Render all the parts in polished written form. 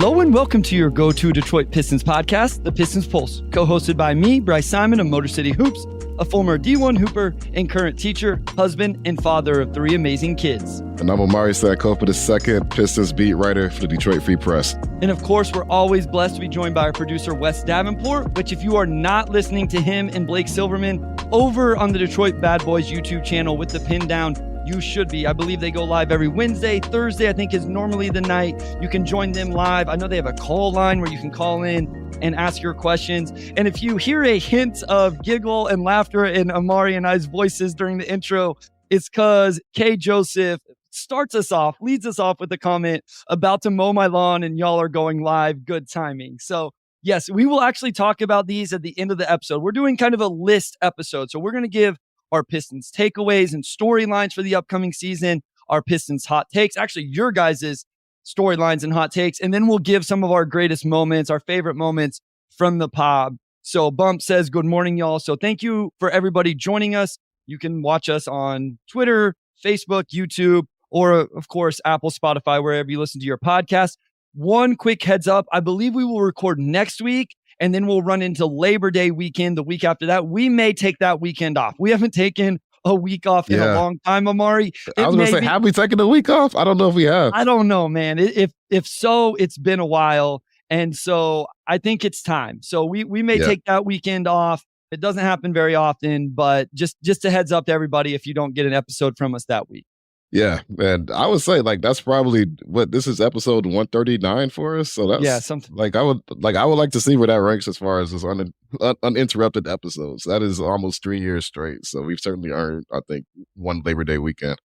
Hello and welcome to your go-to Detroit Pistons podcast, The Pistons Pulse, co-hosted by me, Bryce Simon of Motor City Hoops, a former D1 Hooper and current teacher, husband, and father of 3 amazing kids. And I'm Omari Sadkofa, the second Pistons beat writer for the Detroit Free Press. And of course, we're always blessed to be joined by our producer, Wes Davenport, which if you are not listening to him and Blake Silverman over on the Detroit Bad Boys YouTube channel with the pin down, you should be. I believe they go live every Wednesday. Thursday, I think, is normally the night. You can join them live. I know they have a call line where you can call in and ask your questions. And if you hear a hint of giggle and laughter in Omari and I's voices during the intro, it's because Cade Joseph leads us off with a comment about to mow my lawn and y'all are going live. Good timing. So yes, we will actually talk about these at the end of the episode. We're doing kind of a list episode. So we're going to give our Pistons takeaways and storylines for the upcoming season, our Pistons hot takes, actually your guys' storylines and hot takes, and then we'll give some of our greatest moments, our favorite moments from the pod. So Bump says, good morning, y'all. So thank you for everybody joining us. You can watch us on Twitter, Facebook, YouTube, or of course, Apple, Spotify, wherever you listen to your podcast. One quick heads up, I believe we will record next week, and then we'll run into Labor Day weekend the week after that. We may take that weekend off. We haven't taken a week off in a long time, Omari. I was going to say, have we taken a week off? I don't know if we have. I don't know, man. If so, it's been a while. And so I think it's time. So we may take that weekend off. It doesn't happen very often, but just a heads up to everybody if you don't get an episode from us that week. Yeah, and I would say this is episode 139 for us. So that's something I would like to see where that ranks as far as this uninterrupted episodes. That is almost 3 years straight. So we've certainly earned, I think, one Labor Day weekend.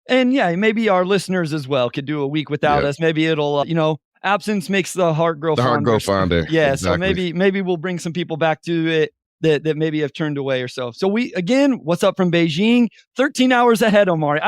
And maybe our listeners as well could do a week without us. Maybe it'll, absence makes the heart grow fonder. The heart grow fonder. Yeah. Exactly. So maybe we'll bring some people back to it that maybe have turned away or so. So what's up from Beijing? 13 hours ahead, Omari.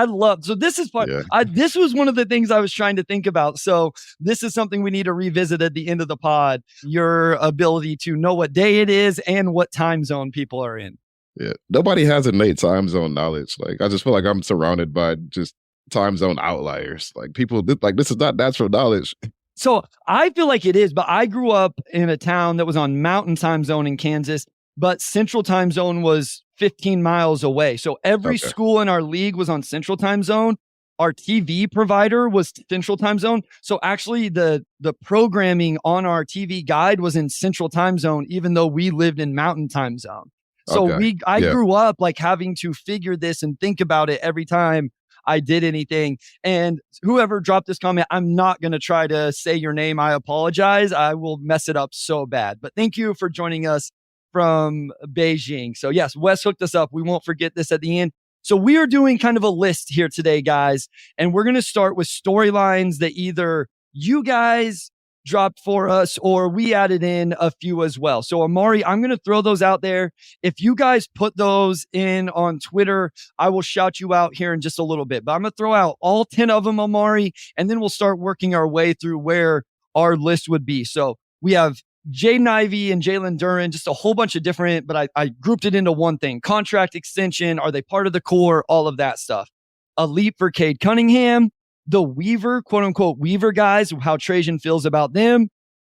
So this is fun. This was one of the things I was trying to think about. So this is something we need to revisit at the end of the pod, your ability to know what day it is and what time zone people are in. Yeah. Nobody has innate time zone knowledge. I just feel like I'm surrounded by just time zone outliers. People, this is not natural knowledge. So I feel like it is, but I grew up in a town that was on Mountain Time Zone in Kansas, but Central Time Zone was 15 miles away. So every school in our league was on Central Time Zone. Our TV provider was Central Time Zone. So actually the programming on our TV guide was in Central Time Zone, even though we lived in Mountain Time Zone. So I grew up having to figure this and think about it every time I did anything. And whoever dropped this comment, I'm not going to try to say your name. I apologize. I will mess it up so bad. But thank you for joining us from Beijing. So yes, Wes hooked us up. We won't forget this at the end. So we are doing kind of a list here today, guys. And we're going to start with storylines that either you guys dropped for us or we added in a few as well. So Omari, I'm going to throw those out there. If you guys put those in on Twitter, I will shout you out here in just a little bit. But I'm going to throw out all 10 of them, Omari, and then we'll start working our way through where our list would be. So we have Jaden Ivey and Jalen Duren, just a whole bunch of different, but I grouped it into one thing. Contract extension, are they part of the core? All of that stuff. A leap for Cade Cunningham. The Weaver, quote unquote, Weaver guys, how Trajan feels about them.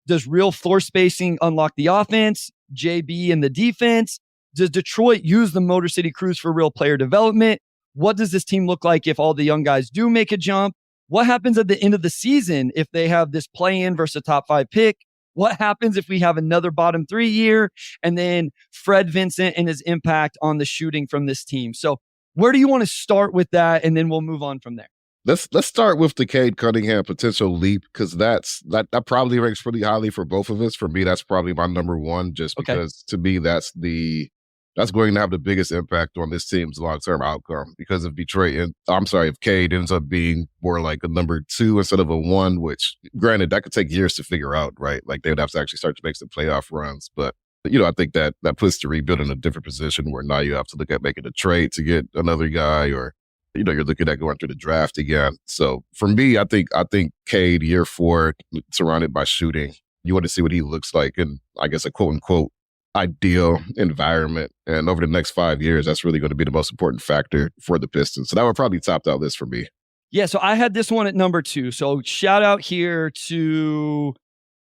Does real floor spacing unlock the offense? JB and the defense. Does Detroit use the Motor City Cruise for real player development? What does this team look like if all the young guys do make a jump? What happens at the end of the season if they have this play-in versus a top 5 pick? What happens if we have another bottom 3 year? And then Fred Vincent and his impact on the shooting from this team. So where do you want to start with that? And then we'll move on from there. Let's start with the Cade Cunningham potential leap, because that probably ranks pretty highly for both of us. For me, that's probably my number one, just because to me that's going to have the biggest impact on this team's long-term outcome. Because if if Cade ends up being more like a number 2 instead of a 1, which granted that could take years to figure out, right? They would have to actually start to make some playoff runs, but I think that puts the rebuild in a different position where now you have to look at making a trade to get another guy, or you're looking at going through the draft again. So for me, I think Cade, year 4, surrounded by shooting, you want to see what he looks like in, I guess, a quote unquote ideal environment. And over the next 5 years, that's really going to be the most important factor for the Pistons. So that would probably top that list for me. Yeah, so I had this one at number 2. So shout out here to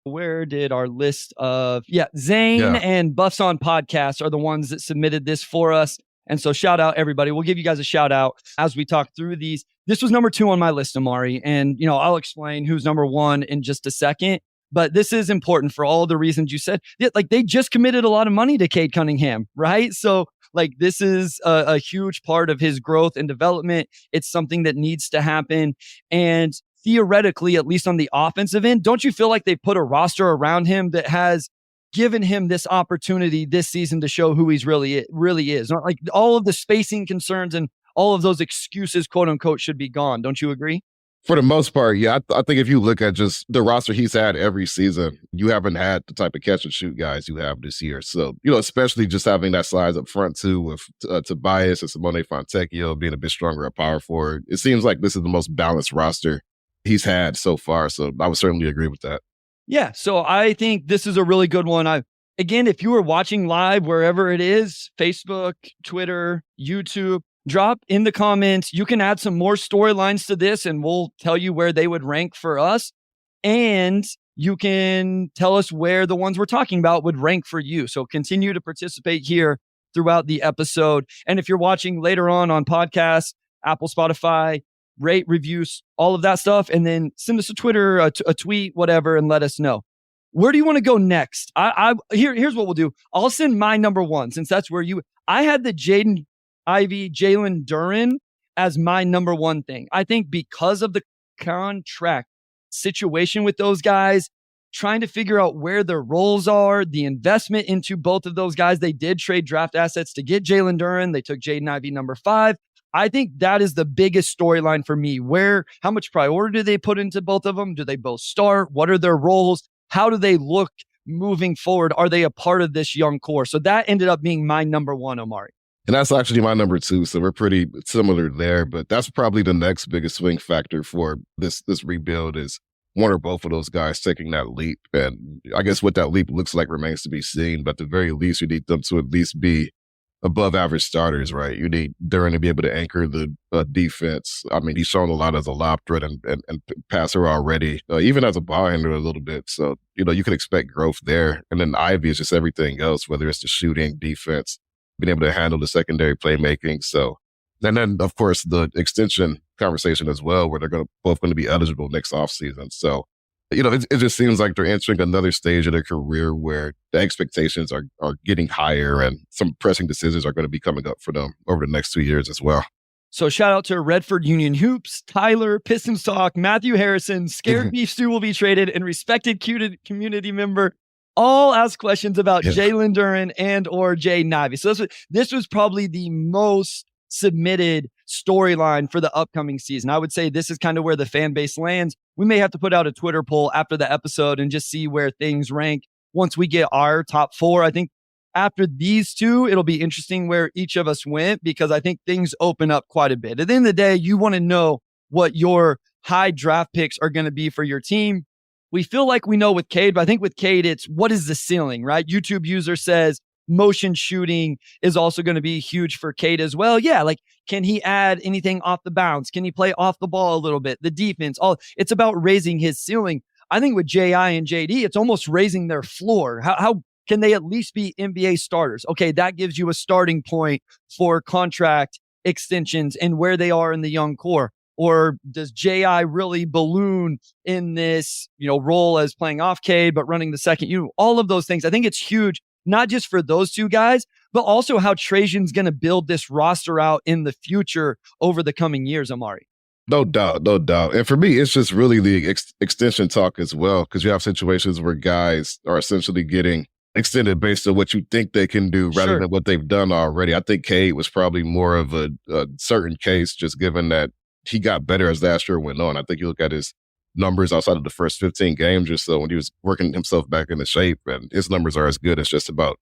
Where did our list of Zane and Buffs on Podcast are the ones that submitted this for us. And so shout out everybody. We'll give you guys a shout out as we talk through these. This was number 2 on my list, Omari. And, I'll explain who's number 1 in just a second. But this is important for all the reasons you said. Like, they just committed a lot of money to Cade Cunningham, right? So, this is a huge part of his growth and development. It's something that needs to happen. And theoretically, at least on the offensive end, don't you feel like they put a roster around him that has given him this opportunity this season to show who he's really is? Not like all of the spacing concerns and all of those excuses, quote unquote, should be gone. Don't you agree? For the most part, yeah. I think if you look at just the roster he's had every season, you haven't had the type of catch and shoot guys you have this year. So, especially just having that size up front too with Tobias and Simone Fontecchio being a bit stronger at power forward. It seems like this is the most balanced roster he's had so far. So I would certainly agree with that. Yeah. So I think this is a really good one. Again, if you were watching live, wherever it is, Facebook, Twitter, YouTube, drop in the comments. You can add some more storylines to this and we'll tell you where they would rank for us. And you can tell us where the ones we're talking about would rank for you. So continue to participate here throughout the episode. And if you're watching later on podcasts, Apple, Spotify, rate, reviews, all of that stuff. And then send us a Twitter, a tweet, whatever, and let us know. Where do you want to go next? Here's what we'll do. I'll send my number 1 since that's where I had the Jaden Ivey, Jalen Duren as my number 1 thing. I think because of the contract situation with those guys, trying to figure out where their roles are, the investment into both of those guys. They did trade draft assets to get Jalen Duren. They took Jaden Ivey number 5. I think that is the biggest storyline for me. How much priority do they put into both of them? Do they both start? What are their roles? How do they look moving forward? Are they a part of this young core? So that ended up being my number 1, Omari. And that's actually my number 2. So we're pretty similar there, but that's probably the next biggest swing factor for this rebuild is one or both of those guys taking that leap. And I guess what that leap looks like remains to be seen, but at the very least, you need them to at least be above average starters, right? You need Duren to be able to anchor the defense. I mean, he's shown a lot as a lob threat and passer already, even as a ball handler a little bit. So, you can expect growth there. And then Ivy is just everything else, whether it's the shooting, defense, being able to handle the secondary playmaking. So, and then of course the extension conversation as well, where they're both going to be eligible next offseason. So, it just seems like they're entering another stage of their career where the expectations are getting higher and some pressing decisions are going to be coming up for them over the next 2 years as well. So shout out to Redford Union Hoops, Tyler, Pistons Talk, Matthew Harrison, Scared Beef Stew will be traded, and respected community member all ask questions about Jalen Duren and or Jaden Ivey. So this was probably the most submitted storyline for the upcoming season. I would say this is kind of where the fan base lands. We may have to put out a Twitter poll after the episode and just see where things rank once we get our top 4. I think after these 2, it'll be interesting where each of us went because I think things open up quite a bit. At the end of the day, you want to know what your high draft picks are going to be for your team. We feel like we know with Cade, but I think with Cade, it's what is the ceiling, right? YouTube user says motion shooting is also going to be huge for Cade as well. Yeah, like can he add anything off the bounce? Can he play off the ball a little bit? The defense, it's about raising his ceiling. I think with J.I. and J.D., it's almost raising their floor. How can they at least be NBA starters? Okay, that gives you a starting point for contract extensions and where they are in the young core. Or does J.I. really balloon in this, role as playing off Cade, but running the second unit? All of those things. I think it's huge, not just for those 2 guys, but also how Trajan's going to build this roster out in the future over the coming years, Omari. No doubt. And for me, it's just really the extension talk as well, because you have situations where guys are essentially getting extended based on what you think they can do rather than what they've done already. I think Cade was probably more of a certain case, just given that he got better as last year went on. I think you look at his numbers outside of the first 15 games or so when he was working himself back into shape, and his numbers are as good as just about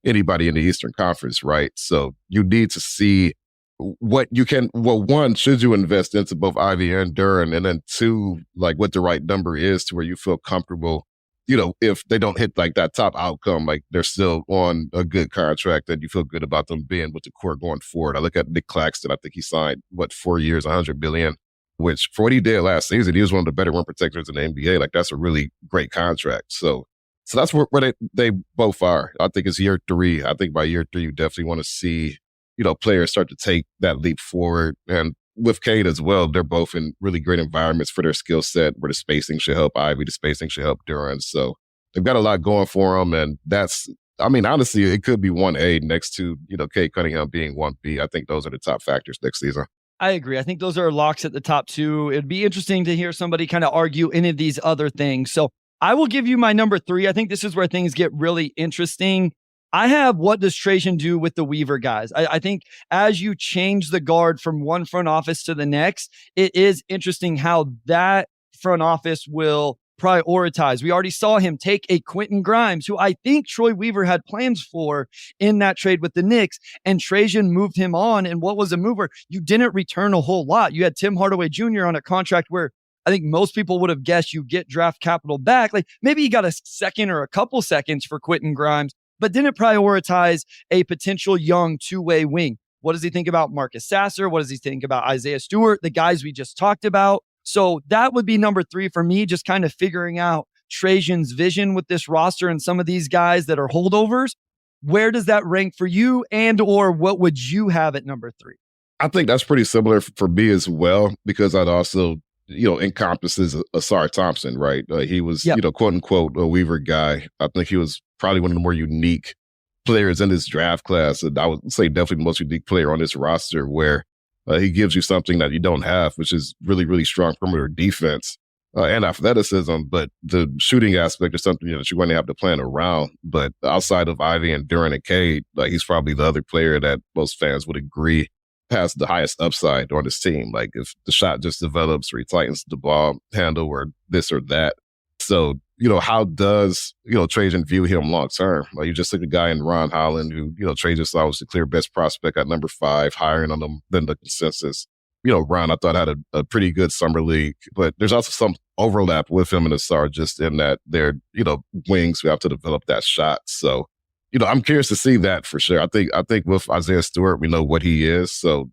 anybody in the Eastern Conference, right? So you need to see what you can, well, one, should you invest into both Ivy and Duren? And then 2, like what the right number is to where you feel comfortable, if they don't hit like that top outcome, like they're still on a good contract and you feel good about them being with the core going forward. I look at Nick Claxton. I think he signed 4 years, $100 billion. which for what he did last season, he was one of the better rim protectors in the NBA. Like, that's a really great contract. So that's where they both are. I think it's year 3. I think by year 3, you definitely want to see, players start to take that leap forward. And with Cade as well, they're both in really great environments for their skill set where the spacing should help Ivy, the spacing should help Duren. So they've got a lot going for them. And honestly, it could be 1A next to, Cade Cunningham being 1B. I think those are the top factors next season. I agree. I think those are locks at the top 2. It'd be interesting to hear somebody kind of argue any of these other things. So I will give you my number 3. I think this is where things get really interesting. I have what does Trajan do with the Weaver guys? I think as you change the guard from one front office to the next, it is interesting how that front office will prioritize. We already saw him take a Quentin Grimes, who I think Troy Weaver had plans for in that trade with the Knicks, and Trajan moved him on. And what was a mover? You didn't return a whole lot. You had Tim Hardaway Jr. on a contract where I think most people would have guessed you get draft capital back. Like maybe you got a second or a couple seconds for Quentin Grimes, but didn't prioritize a potential young two-way wing. What does he think about Marcus Sasser? What does he think about Isaiah Stewart? The guys we just talked about. So that would be number 3 for me, just kind of figuring out Trajan's vision with this roster and some of these guys that are holdovers. Where does that rank for you, and or what would you have at number 3? I think that's pretty similar for me as well, because I'd also, encompasses Asar Thompson, right? He was, quote unquote, a Weaver guy. I think he was probably one of the more unique players in this draft class. And I would say definitely the most unique player on this roster, where he gives you something that you don't have, which is really, really strong perimeter defense and athleticism. But the shooting aspect is something that you're going to have to plan around. But outside of Ivy and Duren and Cade, he's probably the other player that most fans would agree has the highest upside on his team. Like if the shot just develops or he tightens the ball handle or this or that. So, how does, Trajan view him long term? Like you just took a guy in Ron Holland who, Trajan saw was the clear best prospect at number 5, higher on them than the consensus. Ron, I thought had a pretty good summer league, but there's also some overlap with him and Asar just in that they're, wings who have to develop that shot. So, I'm curious to see that for sure. I think with Isaiah Stewart, we know what he is. So,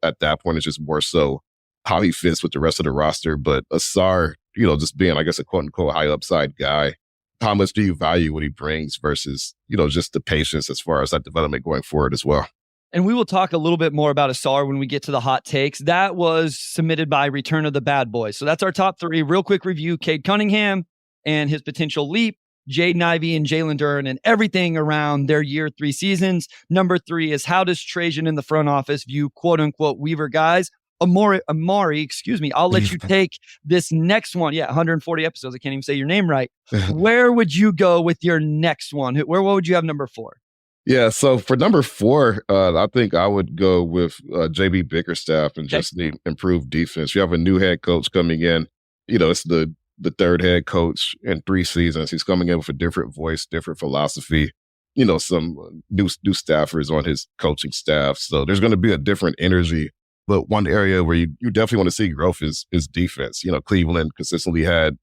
at that point, it's just more so how he fits with the rest of the roster. But Asar, just being, I guess, a quote unquote high upside guy, how much do you value what he brings versus, just the patience as far as that development going forward as well? And we will talk a little bit more about Asar when we get to the hot takes. That was submitted by Return of the Bad Boys. So that's our top 3. Real quick review: Cade Cunningham and his potential leap, Jaden Ivey and Jalen Duren, and everything around their year 3 seasons. Number 3 is how does Trajan in the front office view quote unquote Weaver guys? Omari, excuse me. I'll let you take this next one. Yeah, 140 episodes. I can't even say your name right. Where would you go with your next one? What would you have number 4? Yeah, so for number 4, I think I would go with JB Bickerstaff and just the improved defense. You have a new head coach coming in. It's the third head coach in 3 seasons. He's coming in with a different voice, different philosophy. Some new staffers on his coaching staff. So there's going to be a different energy. But one area where you definitely want to see growth is defense. Cleveland consistently had,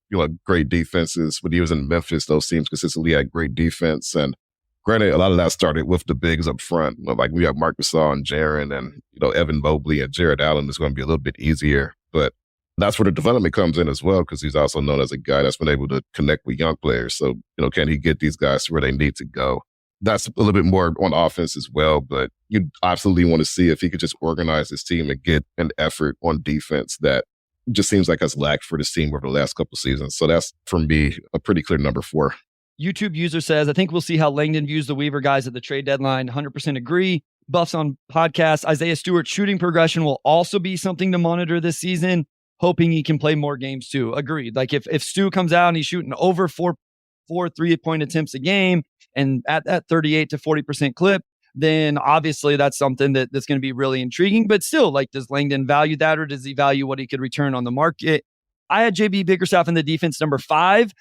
great defenses. When he was in Memphis, those teams consistently had great defense. And granted, a lot of that started with the bigs up front. Like we have Marc Gasol and Jaren and, Evan Mobley and Jared Allen is going to be a little bit easier. But that's where the development comes in as well, because he's also known as a guy that's been able to connect with young players. So, can he get these guys to where they need to go? That's a little bit more on offense as well, but you absolutely want to see if he could just organize his team and get an effort on defense that just seems like has lacked for this team over the last couple of seasons. So that's, for me, a pretty clear number 4. YouTube user says, I think we'll see how Langdon views the Weaver guys at the trade deadline. 100% agree. Buffs on podcast. Isaiah Stewart's shooting progression will also be something to monitor this season. Hoping he can play more games too. Agreed. Like if Stu comes out and he's shooting over 4 3-point attempts a game and at that 38 to 40% clip, then obviously that's something that's going to be really intriguing. But still, like, does Langdon value that, or does he value what he could return on the market? I had JB Bickerstaff in the defense number 5,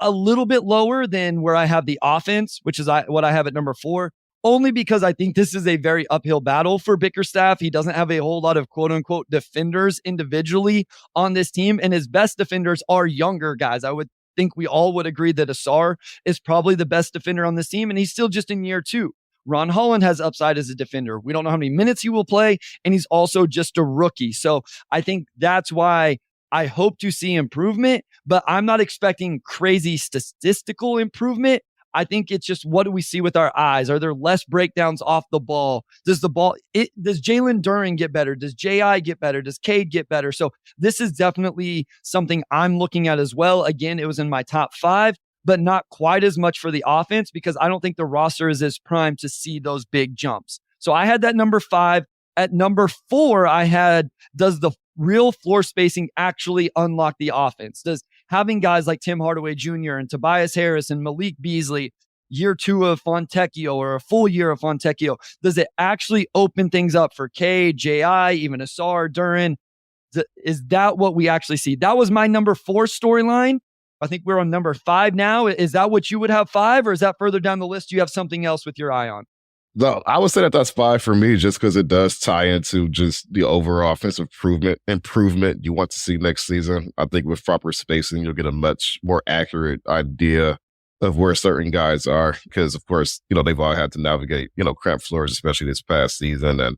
a little bit lower than where I have the offense, which is what I have at number 4. Only because I think this is a very uphill battle for Bickerstaff. He doesn't have a whole lot of quote unquote defenders individually on this team. And his best defenders are younger guys. I would think we all would agree that Asar is probably the best defender on this team. And he's still just in year 2. Ron Holland has upside as a defender. We don't know how many minutes he will play, and he's also just a rookie. So I think that's why I hope to see improvement, but I'm not expecting crazy statistical improvement. I think it's just, what do we see with our eyes? Are there less breakdowns off the ball? Does Jalen Duren get better? Does J.I. get better? Does Cade get better? So this is definitely something I'm looking at as well. Again, it was in my top 5, but not quite as much for the offense because I don't think the roster is as primed to see those big jumps. So I had that number 5. At number 4, I had, does the real floor spacing actually unlock the offense? Does having guys like Tim Hardaway Jr. and Tobias Harris and Malik Beasley, year 2 of Fontecchio or a full year of Fontecchio, does it actually open things up for Cade, J.I., even Asar, Duren? Is that what we actually see? That was my number 4 storyline. I think we're on number 5 now. Is that what you would have 5, or is that further down the list? Do you have something else with your eye on? No, I would say that that's 5 for me, just because it does tie into just the overall offensive improvement you want to see next season. I think with proper spacing, you'll get a much more accurate idea of where certain guys are, because of course, they've all had to navigate, cramped floors, especially this past season. And,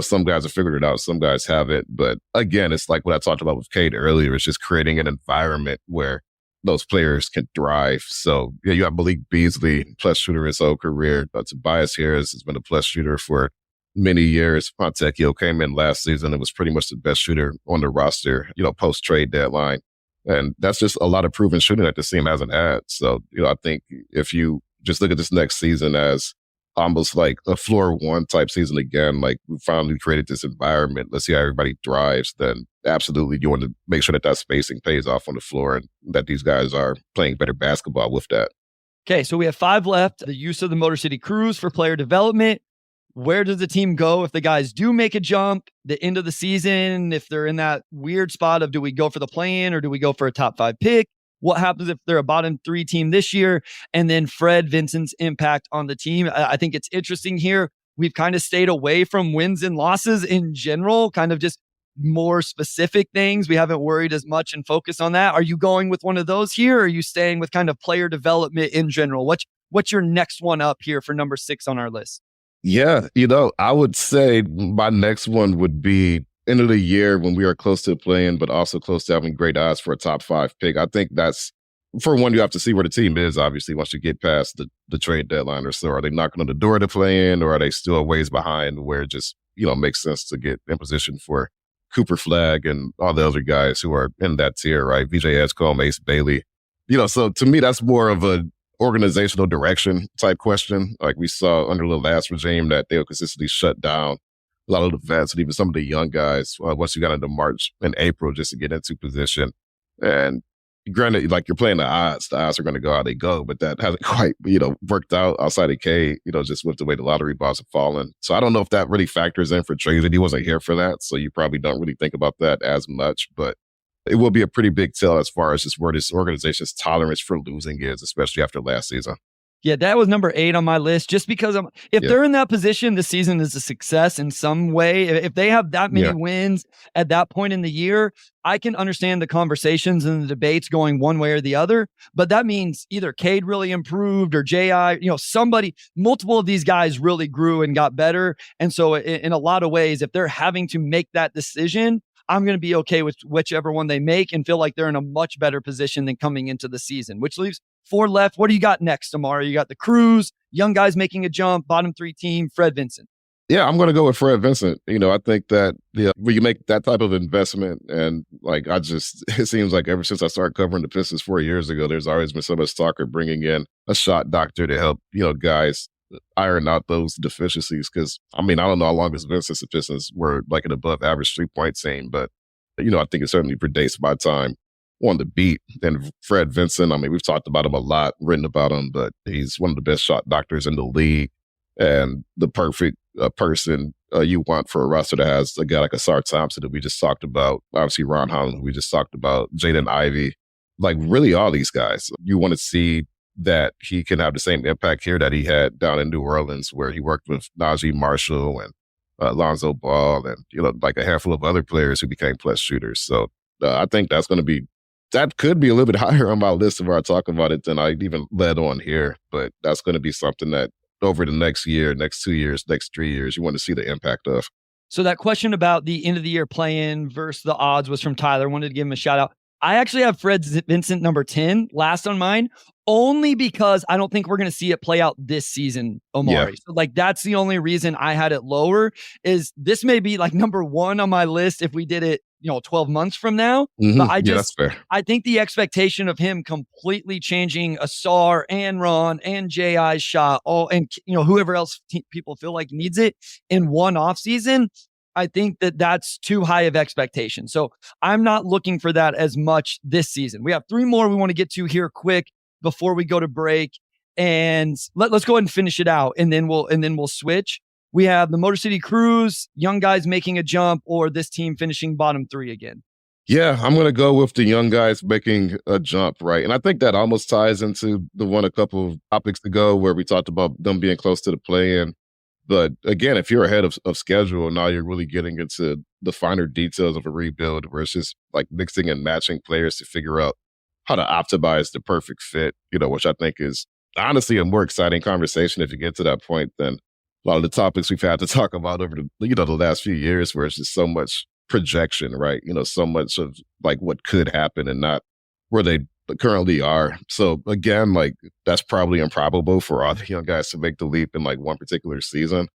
some guys have figured it out, some guys haven't. But again, it's like what I talked about with Cade earlier. It's just creating an environment where those players can thrive. So you have Malik Beasley, plus shooter his whole career. Tobias Harris has been a plus shooter for many years. Fontecchio came in last season and was pretty much the best shooter on the roster, post trade deadline. And that's just a lot of proven shooting that this team hasn't had. So, I think if you just look at this next season as almost like a floor 1 type season again, like we finally created this environment, let's see how everybody thrives, then absolutely you want to make sure that that spacing pays off on the floor and that these guys are playing better basketball with that. Okay, so we have 5 left. The use of the Motor City Cruise for player development. Where does the team go if the guys do make a jump, the end of the season, if they're in that weird spot of, do we go for the play-in or do we go for a top 5 pick? What happens if they're a bottom 3 team this year? And then Fred Vincent's impact on the team. I think it's interesting here. We've kind of stayed away from wins and losses in general, kind of just more specific things. We haven't worried as much and focused on that. Are you going with one of those here? Or are you staying with kind of player development in general? What's your next one up here for number 6 on our list? Yeah, I would say my next one would be end of the year when we are close to playing, but also close to having great odds for a top 5 pick. I think that's, for one, you have to see where the team is, obviously, once you get past the trade deadline or so. Are they knocking on the door to play in, or are they still a ways behind where it just, makes sense to get in position for Cooper Flagg and all the other guys who are in that tier, right? VJ Edgecombe, Ace Bailey. So to me, that's more of a organizational direction type question. Like we saw under the last regime that they'll consistently shut down a lot of the vets and even some of the young guys once you got into March and April just to get into position. And granted, like you're playing the odds are going to go how they go, but that hasn't quite, worked out outside of Cade, just with the way the lottery balls have fallen. So I don't know if that really factors in for Trajan. He wasn't here for that. So you probably don't really think about that as much, but it will be a pretty big tell as far as just where this organization's tolerance for losing is, especially after last season. Yeah, that was number 8 on my list, just because if they're in that position, the season is a success in some way. If they have that many wins at that point in the year, I can understand the conversations and the debates going one way or the other. But that means either Cade really improved or J.I., multiple of these guys really grew and got better. And so in a lot of ways, if they're having to make that decision, I'm going to be okay with whichever one they make and feel like they're in a much better position than coming into the season, which leaves 4 left. What do you got next, Omari? You got the Cruise, young guys making a jump, bottom 3 team, Fred Vincent. Yeah, I'm going to go with Fred Vincent. I think that when you make that type of investment, and it seems like ever since I started covering the Pistons 4 years ago, there's always been so much talk of bringing in a shot doctor to help, guys iron out those deficiencies. Because, I don't know how long it's been since the Pistons were like an above average 3-point team, but, I think it certainly predates my time on the beat. And Fred Vincent, we've talked about him a lot, written about him, but he's one of the best shot doctors in the league and the perfect person you want for a roster that has a guy like Asar Thompson that we just talked about, obviously Ron Holland, we just talked about, Jaden Ivey, like really all these guys. You want to see that he can have the same impact here that he had down in New Orleans, where he worked with Najee Marshall and Lonzo Ball and, like a handful of other players who became plus shooters. So I think that could be a little bit higher on my list if I talk about it than I even led on here. But that's going to be something that over the next year, next 2 years, next 3 years, you want to see the impact of. So that question about the end of the year play-in versus the odds was from Tyler. Wanted to give him a shout out. I actually have Fred Vincent number 10 last on mine, only because I don't think we're going to see it play out this season, Omari. Yeah. So like, that's the only reason I had it lower. Is this may be like number 1 on my list if we did it, 12 months from now. Mm-hmm. But that's fair. I think the expectation of him completely changing Asar and Ron and J.I.'s shot, and whoever else people feel like needs it in one offseason, I think that's too high of expectation. So I'm not looking for that as much this season. We have 3 more we want to get to here quick before we go to break, and let's go ahead and finish it out, and then we'll switch. We have the Motor City Cruise, young guys making a jump, or this team finishing bottom 3 again. Yeah, I'm going to go with the young guys making a jump, right? And I think that almost ties into the one a couple of topics ago where we talked about them being close to the play-in. But again, if you're ahead of schedule, now you're really getting into the finer details of a rebuild where it's just like mixing and matching players to figure out how to optimize the perfect fit, which I think is honestly a more exciting conversation if you get to that point than a lot of the topics we've had to talk about over the last few years, where it's just so much projection, right? So much of like what could happen and not where they currently are. So again, like that's probably improbable for all the young guys to make the leap in like one particular season.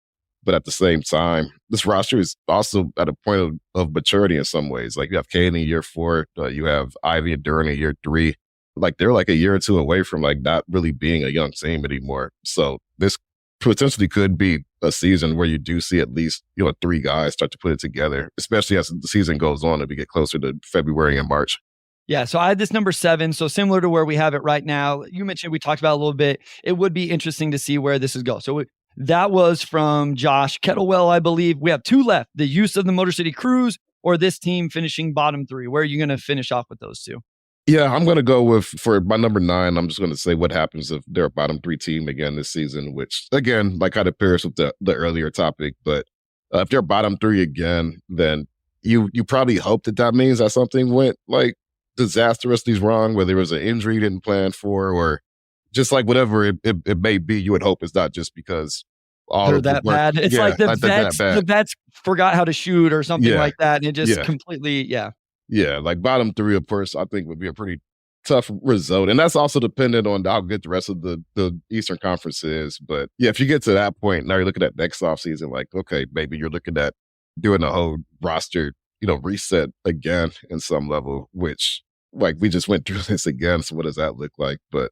But at the same time, this roster is also at a point of maturity in some ways. Like you have Cade in year 4, you have Ivey and Duren in year 3. Like they're like a year or 2 away from like not really being a young team anymore. So this potentially could be a season where you do see at least 3 guys start to put it together, especially as the season goes on and we get closer to February and March. Yeah, so I had this number 7, so similar to where we have it right now. You mentioned, we talked about it a little bit. It would be interesting to see where this is go. So that was from Josh Kettlewell, I believe. We have 2 left: the use of the Motor City Cruise or this team finishing bottom 3. Where are you going to finish off with those 2? Yeah, I'm going to go with, for my number 9, I'm just going to say what happens if they're a bottom 3 team again this season, which again, like kind of pairs with the earlier topic. But if they're bottom 3 again, then you probably hope that means that something went like disastrously wrong, where there was an injury you didn't plan for, or just like whatever it may be. You would hope it's not just because they're that bad. It's like the vets forgot how to shoot or something like that, and it just completely Yeah, like bottom 3, of course, I think would be a pretty tough result. And that's also dependent on how good the rest of the Eastern Conference is. But yeah, if you get to that point, now you're looking at next offseason, like, okay, maybe you're looking at doing the whole roster, reset again in some level, which like we just went through this again. So what does that look like? But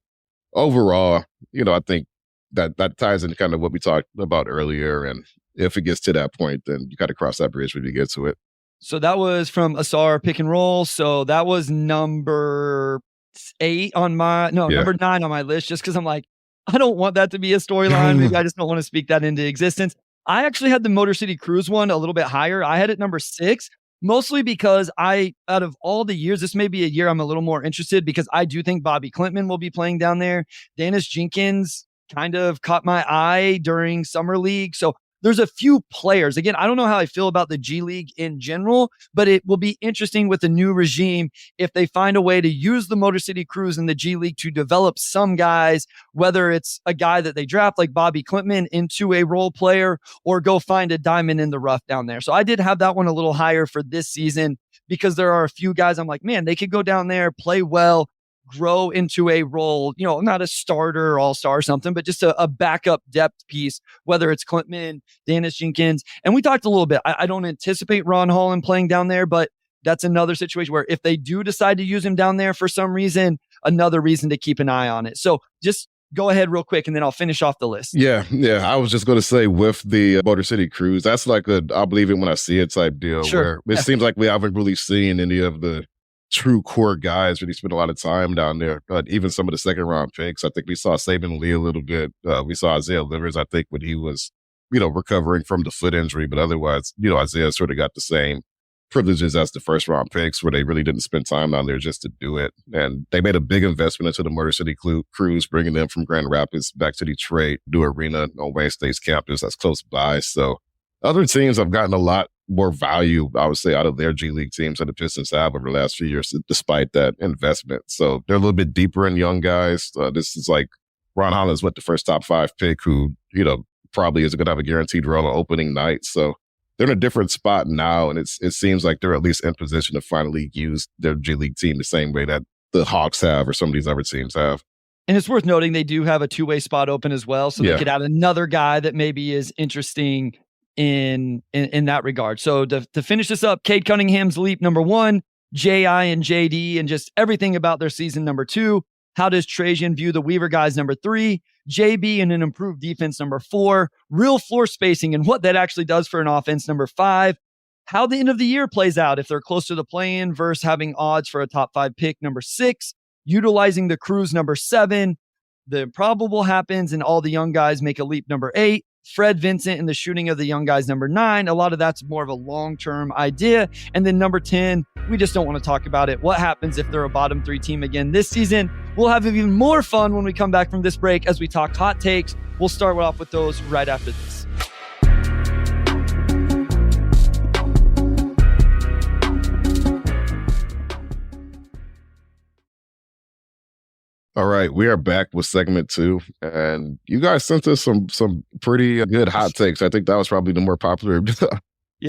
overall, I think that ties into kind of what we talked about earlier. And if it gets to that point, then you got to cross that bridge when you get to it. So that was from Asar Pick and Roll. So that was number 8 on number 9 on my list, just because I'm like, I don't want that to be a storyline. Maybe I just don't want to speak that into existence. I actually had the Motor City Cruise one a little bit higher. I had it number 6, mostly because out of all the years, this may be a year I'm a little more interested, because I do think Bobby Klintman will be playing down there. Dennis Jenkins kind of caught my eye during Summer League. So there's a few players. Again, I don't know how I feel about the G League in general, but it will be interesting with the new regime if they find a way to use the Motor City Cruise in the G League to develop some guys, whether it's a guy that they draft like Bobby Klintman into a role player, or go find a diamond in the rough down there. So I did have that one a little higher for this season, because there are a few guys I'm like, man, they could go down there, play well, grow into a role, not a starter, all-star or something, but just a backup depth piece, whether it's Klintman, Dennis Jenkins. And we talked a little bit. I don't anticipate Ron Holland playing down there, but that's another situation where if they do decide to use him down there for some reason, another reason to keep an eye on it. So just go ahead real quick, and then I'll finish off the list. Yeah. I was just going to say, with the Motor City Cruise, that's like I'll believe it when I see it type deal. Sure. Where it seems like we haven't really seen any of the true core guys really spend a lot of time down there. Even some of the second round picks. I think we saw Saban Lee a little bit. We saw Isaiah Livers, I think, when he was, recovering from the foot injury. But otherwise, Isaiah sort of got the same privileges as the first round picks, where they really didn't spend time down there just to do it. And they made a big investment into the Motor City Cruise, bringing them from Grand Rapids back to Detroit, new arena on Wayne State's campus that's close by. So other teams have gotten a lot more value, I would say, out of their G League teams than the Pistons have over the last few years, despite that investment. So they're a little bit deeper in young guys. This is like Ron Holland's the first top 5 pick who, probably isn't going to have a guaranteed role on opening night. So they're in a different spot now, and it seems like they're at least in position to finally use their G League team the same way that the Hawks have or some of these other teams have. And it's worth noting they do have a 2-way spot open as well, so they could add another guy that maybe is interesting in that regard. So to finish this up, Cade Cunningham's leap number 1, J.I. and J.D. and just everything about their season number 2. How does Trajan view the Weaver guys number 3? JB and an improved defense number 4. Real floor spacing and what that actually does for an offense number 5. How the end of the year plays out if they're close to the play-in versus having odds for a top 5 pick number 6. Utilizing the Crews number 7. The improbable happens and all the young guys make a leap number 8. Fred Vincent and the shooting of the young guys number 9. A lot of that's more of a long-term idea. And then number 10, we just don't want to talk about it. What happens if they're a bottom 3 team again this season? We'll have even more fun when we come back from this break as we talk hot takes. We'll start off with those right after this. All right, we are back with segment 2, and you guys sent us some pretty good hot takes. I think that was probably the more popular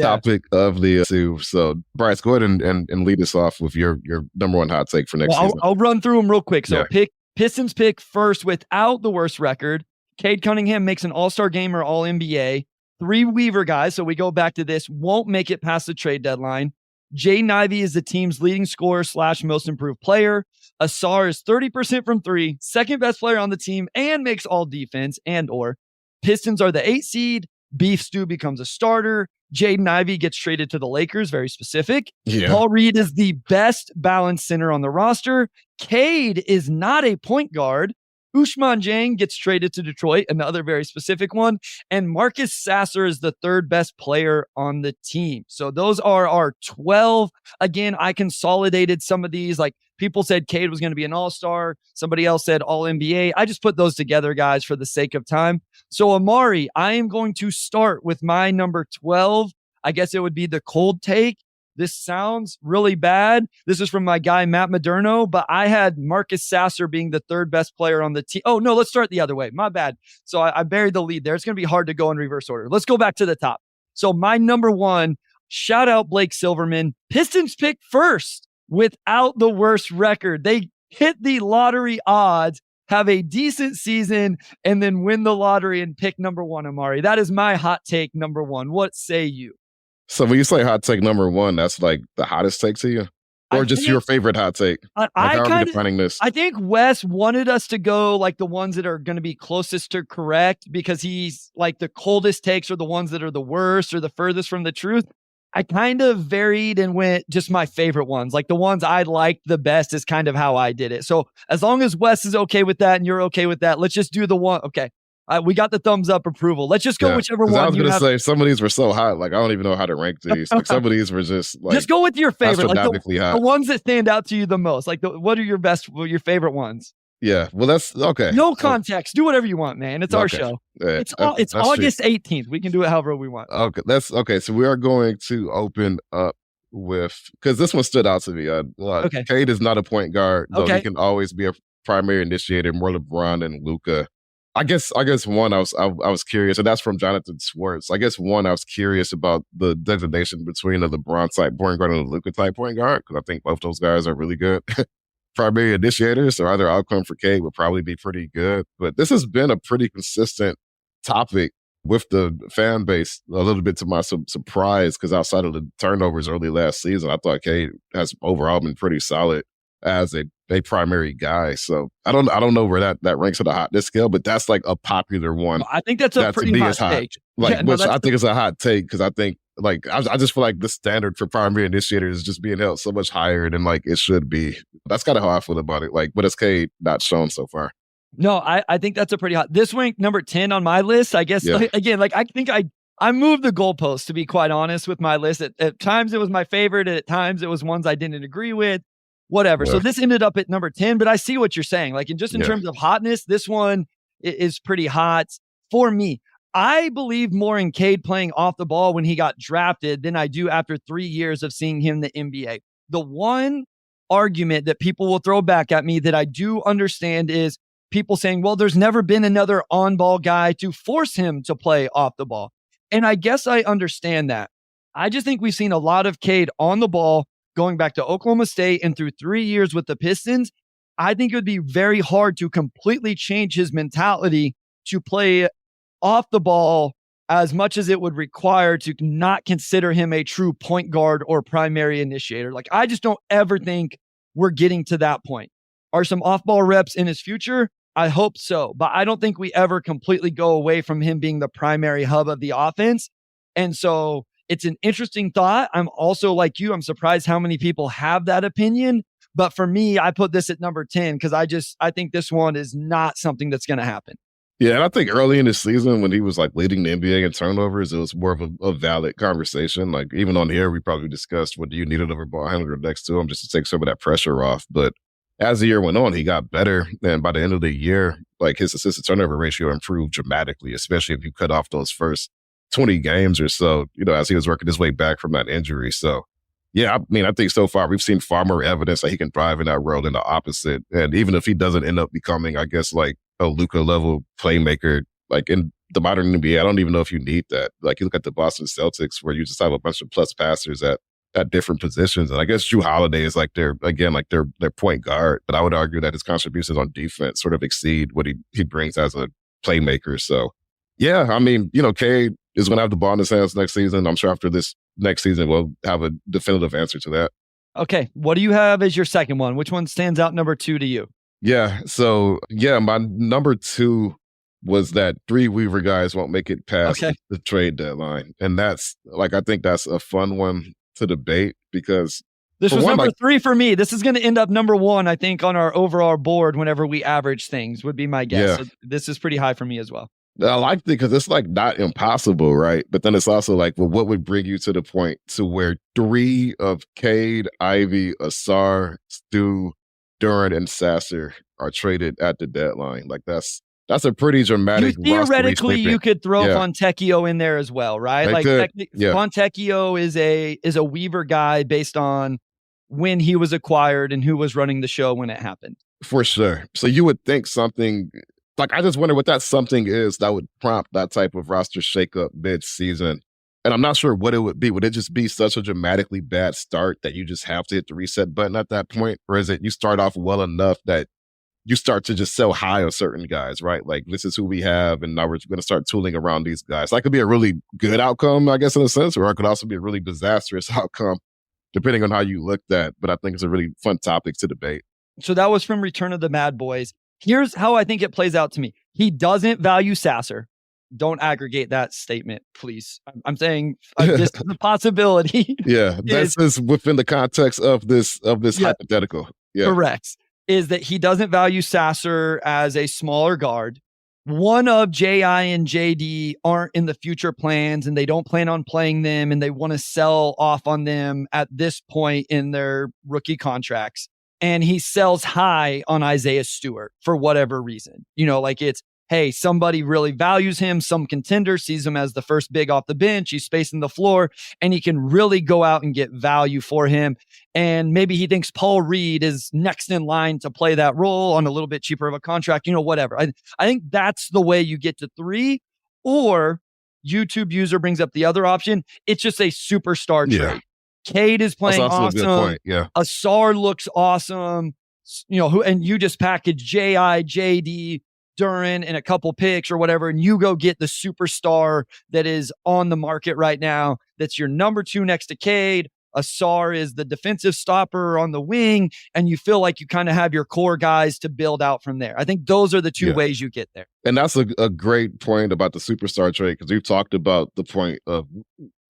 topic of the 2. So, Bryce, go ahead and lead us off with your number 1 hot take for next season. I'll run through them real quick. So, Pistons pick first without the worst record. Cade Cunningham makes an All-Star game or All-NBA. 3 Weaver guys, so we go back to this, won't make it past the trade deadline. Jaden Ivey is the team's leading scorer / most improved player. Asar is 30% from 3, second best player on the team, and makes all defense and/or. Pistons are the 8 seed. Beef Stew becomes a starter. Jaden Ivey gets traded to the Lakers, very specific. Yeah. Paul Reed is the best balanced center on the roster. Cade is not a point guard. Ousmane Dieng gets traded to Detroit, another very specific one. And Marcus Sasser is the 3rd best player on the team. So those are our 12. Again, I consolidated some of these. Like people said Cade was going to be an all-star. Somebody else said all-NBA. I just put those together, guys, for the sake of time. So Omari, I am going to start with my number 12. I guess it would be the cold take. This sounds really bad. This is from my guy, Matt Moderno, but I had Marcus Sasser being the 3rd best player on the team. Oh, no, let's start the other way. My bad. So I buried the lead there. It's going to be hard to go in reverse order. Let's go back to the top. So my number 1, shout out Blake Silverman. Pistons pick first without the worst record. They hit the lottery odds, have a decent season, and then win the lottery and pick number 1, Omari. That is my hot take number 1. What say you? So when you say hot take number 1, that's like the hottest take to you? Or just your favorite hot take? How are we defining this? I think Wes wanted us to go like the ones that are going to be closest to correct because he's like the coldest takes are the ones that are the worst or the furthest from the truth. I kind of varied and went just my favorite ones. Like the ones I liked the best is kind of how I did it. So as long as Wes is okay with that and you're okay with that, let's just do the one. Okay. We got the thumbs up approval. Let's just go whichever one. I was going to say some of these were so hot. Like I don't even know how to rank these. Like some of these were just like just go with your favorite. Like the ones that stand out to you the most. Like what are your favorite ones? Yeah. Well, that's okay. No context. Do whatever you want, man. It's our show. Yeah, it's August 18th. We can do it however we want. Okay. That's okay. So we are going to open up with because this one stood out to me. Okay. Cade is not a point guard, though he can always be a primary initiator, more LeBron and Luka. I guess one I was curious, and that's from Jonathan Swartz. I guess one I was curious about the designation between a LeBron type point guard and a Luka type point guard because I think both those guys are really good primary initiators. So either outcome for Cade would probably be pretty good. But this has been a pretty consistent topic with the fan base. A little bit to my surprise because outside of the turnovers early last season, I thought Cade has overall been pretty solid as a primary guy. So I don't know where that ranks on the hotness scale, but that's like a popular one. I think that's a pretty hot take. I think it's a hot take because I think like I just feel like the standard for primary initiators is just being held so much higher than like it should be. That's kind of how I feel about it. Like, but it's Cade not shown so far. No, I think that's a pretty hot. This ranked number 10 on my list. I guess again, like I think I moved the goalposts to be quite honest with my list. At times it was my favorite, and at times it was ones I didn't agree with. Whatever. Yeah. So this ended up at number 10, but I see what you're saying. Like in terms of hotness, this one is pretty hot for me. I believe more in Cade playing off the ball when he got drafted than I do after 3 years of seeing him in the NBA. The one argument that people will throw back at me that I do understand is people saying, well, there's never been another on-ball guy to force him to play off the ball. And I guess I understand that. I just think we've seen a lot of Cade on the ball going back to Oklahoma State and through 3 years with the Pistons. I think it would be very hard to completely change his mentality to play off the ball as much as it would require to not consider him a true point guard or primary initiator. Like, I just don't ever think we're getting to that point. Are some off-ball reps in his future? I hope so, but I don't think we ever completely go away from him being the primary hub of the offense. And so it's an interesting thought. I'm also like you. I'm surprised how many people have that opinion. But for me, I put this at number 10 because I think this one is not something that's going to happen. Yeah, and I think early in the season when he was like leading the NBA in turnovers, it was more of a valid conversation. Like even on here, we probably discussed what do you need another ball handler next to him just to take some of that pressure off. But as the year went on, he got better. And by the end of the year, like his assist to turnover ratio improved dramatically, especially if you cut off those first 20 games or so, as he was working his way back from that injury. So, yeah, I mean, I think so far we've seen far more evidence that he can thrive in that role than the opposite. And even if he doesn't end up becoming, I guess, like a Luka level playmaker, like in the modern NBA, I don't even know if you need that. Like you look at the Boston Celtics where you just have a bunch of plus passers at different positions. And I guess Jrue Holiday is like their point guard. But I would argue that his contributions on defense sort of exceed what he brings as a playmaker. So, yeah, I mean, Cade is going to have the ball in his hands next season. I'm sure after this next season, we'll have a definitive answer to that. Okay. What do you have as your second one? Which one stands out number 2 to you? Yeah. So, my number 2 was that 3 Weaver guys won't make it past the trade deadline. And that's I think that's a fun one to debate because this was number 3 for me. This is going to end up number 1, I think, on our overall board whenever we average things would be my guess. Yeah. So this is pretty high for me as well. I liked it because it's not impossible, right? But then it's also what would bring you to the point to where 3 of Cade, Ivey, Ausar, Stu, Duren, and Sasser are traded at the deadline. That's a pretty dramatic. Theoretically, you could throw Fontecchio in there as well, right? Fontecchio is a Weaver guy based on when he was acquired and who was running the show when it happened. For sure. So you would think something. I just wonder what that something is that would prompt that type of roster shakeup mid-season. And I'm not sure what it would be. Would it just be such a dramatically bad start that you just have to hit the reset button at that point? Or is it you start off well enough that you start to just sell high on certain guys, right? Like, this is who we have, and now we're going to start tooling around these guys. That could be a really good outcome, I guess, in a sense, or it could also be a really disastrous outcome, depending on how you looked at. But I think it's a really fun topic to debate. So that was from Return of the Mad Boys. Here's how I think it plays out to me. He doesn't value Sasser. Don't aggregate that statement, please. I'm saying this is a possibility. Yeah, this is within the context of this hypothetical. Yeah. Correct. Is that he doesn't value Sasser as a smaller guard. One of J.I. and J.D. aren't in the future plans, and they don't plan on playing them, and they want to sell off on them at this point in their rookie contracts. And he sells high on Isaiah Stewart for whatever reason. It's, hey, somebody really values him. Some contender sees him as the first big off the bench. He's spacing the floor, and he can really go out and get value for him. And maybe he thinks Paul Reed is next in line to play that role on a little bit cheaper of a contract, whatever. I think that's the way you get to 3. Or YouTube user brings up the other option. It's just a superstar trade. Cade is playing awesome. A good point. Yeah. Ausar looks awesome. And you just package J.I., J.D., Duren, and a couple picks or whatever, and you go get the superstar that is on the market right now. That's your number 2 next to Cade. Ausar is the defensive stopper on the wing, and you feel like you kind of have your core guys to build out from there. I think those are the 2 ways you get there. And that's a great point about the superstar trade, because we've talked about the point of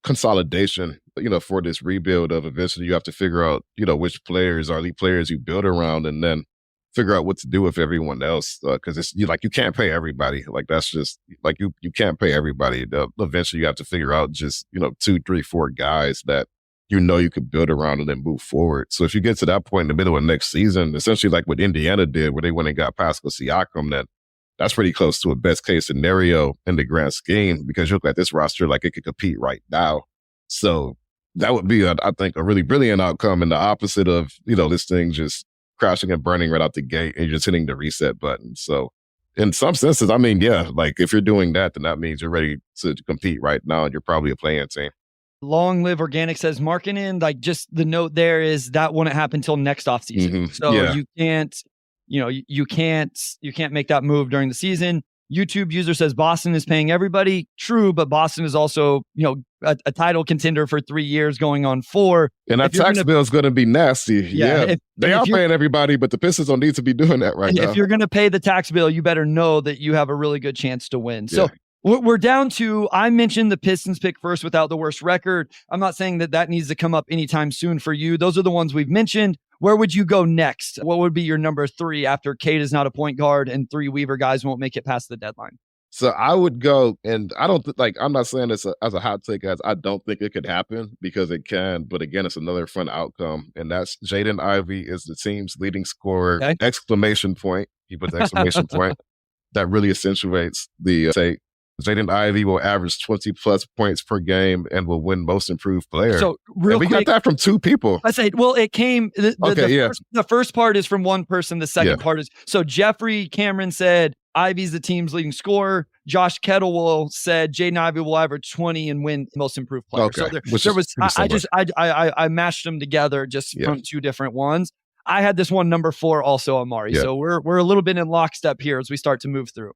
consolidation, for this rebuild of eventually you have to figure out, which players are the players you build around, and then figure out what to do with everyone else. Cause it's you can't pay everybody. That's just you can't pay everybody. Eventually you have to figure out just, 2, 3, 4 guys that, you could build around and then move forward. So if you get to that point in the middle of next season, essentially like what Indiana did, where they went and got Pascal Siakam, that's pretty close to a best case scenario in the grand scheme, because you look at this roster like it could compete right now. So that would be, I think, a really brilliant outcome, and the opposite of, this thing just crashing and burning right out the gate, and you're just hitting the reset button. So in some senses, I mean, yeah, like if you're doing that, then that means you're ready to compete right now, and you're probably a playing team. Long Live Organic says marketing, like just the note there is that wouldn't happen until next offseason. Mm-hmm. So you can't, you can't make that move during the season. YouTube user says Boston is paying everybody. True, but Boston is also, a title contender for 3 years going on 4. And that tax bill is going to be nasty. Yeah. They are paying everybody, but the Pistons don't need to be doing that right now. If you're going to pay the tax bill, you better know that you have a really good chance to win. So we're down to, I mentioned the Pistons pick first without the worst record. I'm not saying that needs to come up anytime soon for you. Those are the ones we've mentioned. Where would you go next? What would be your number 3 after Cade is not a point guard and 3 Weaver guys won't make it past the deadline? So I would go, and I don't I'm not saying this as a hot take, as I don't think it could happen, because it can. But again, it's another fun outcome, and that's Jaden Ivey is the team's leading scorer. Okay. Exclamation point. He put the exclamation point. That really accentuates the take. Jaden Ivey will average 20 plus points per game and will win most improved player. So we got that from 2 people. I say, well, it came. The first part is from one person. The second part is, so Jeffrey Cameron said Ivey's the team's leading scorer. Josh Kettlewell said Jaden Ivey will average 20 and win most improved player. Okay. So I mashed them together just from 2 different ones. I had this one number 4 also, Omari. So we're a little bit in lockstep here as we start to move through.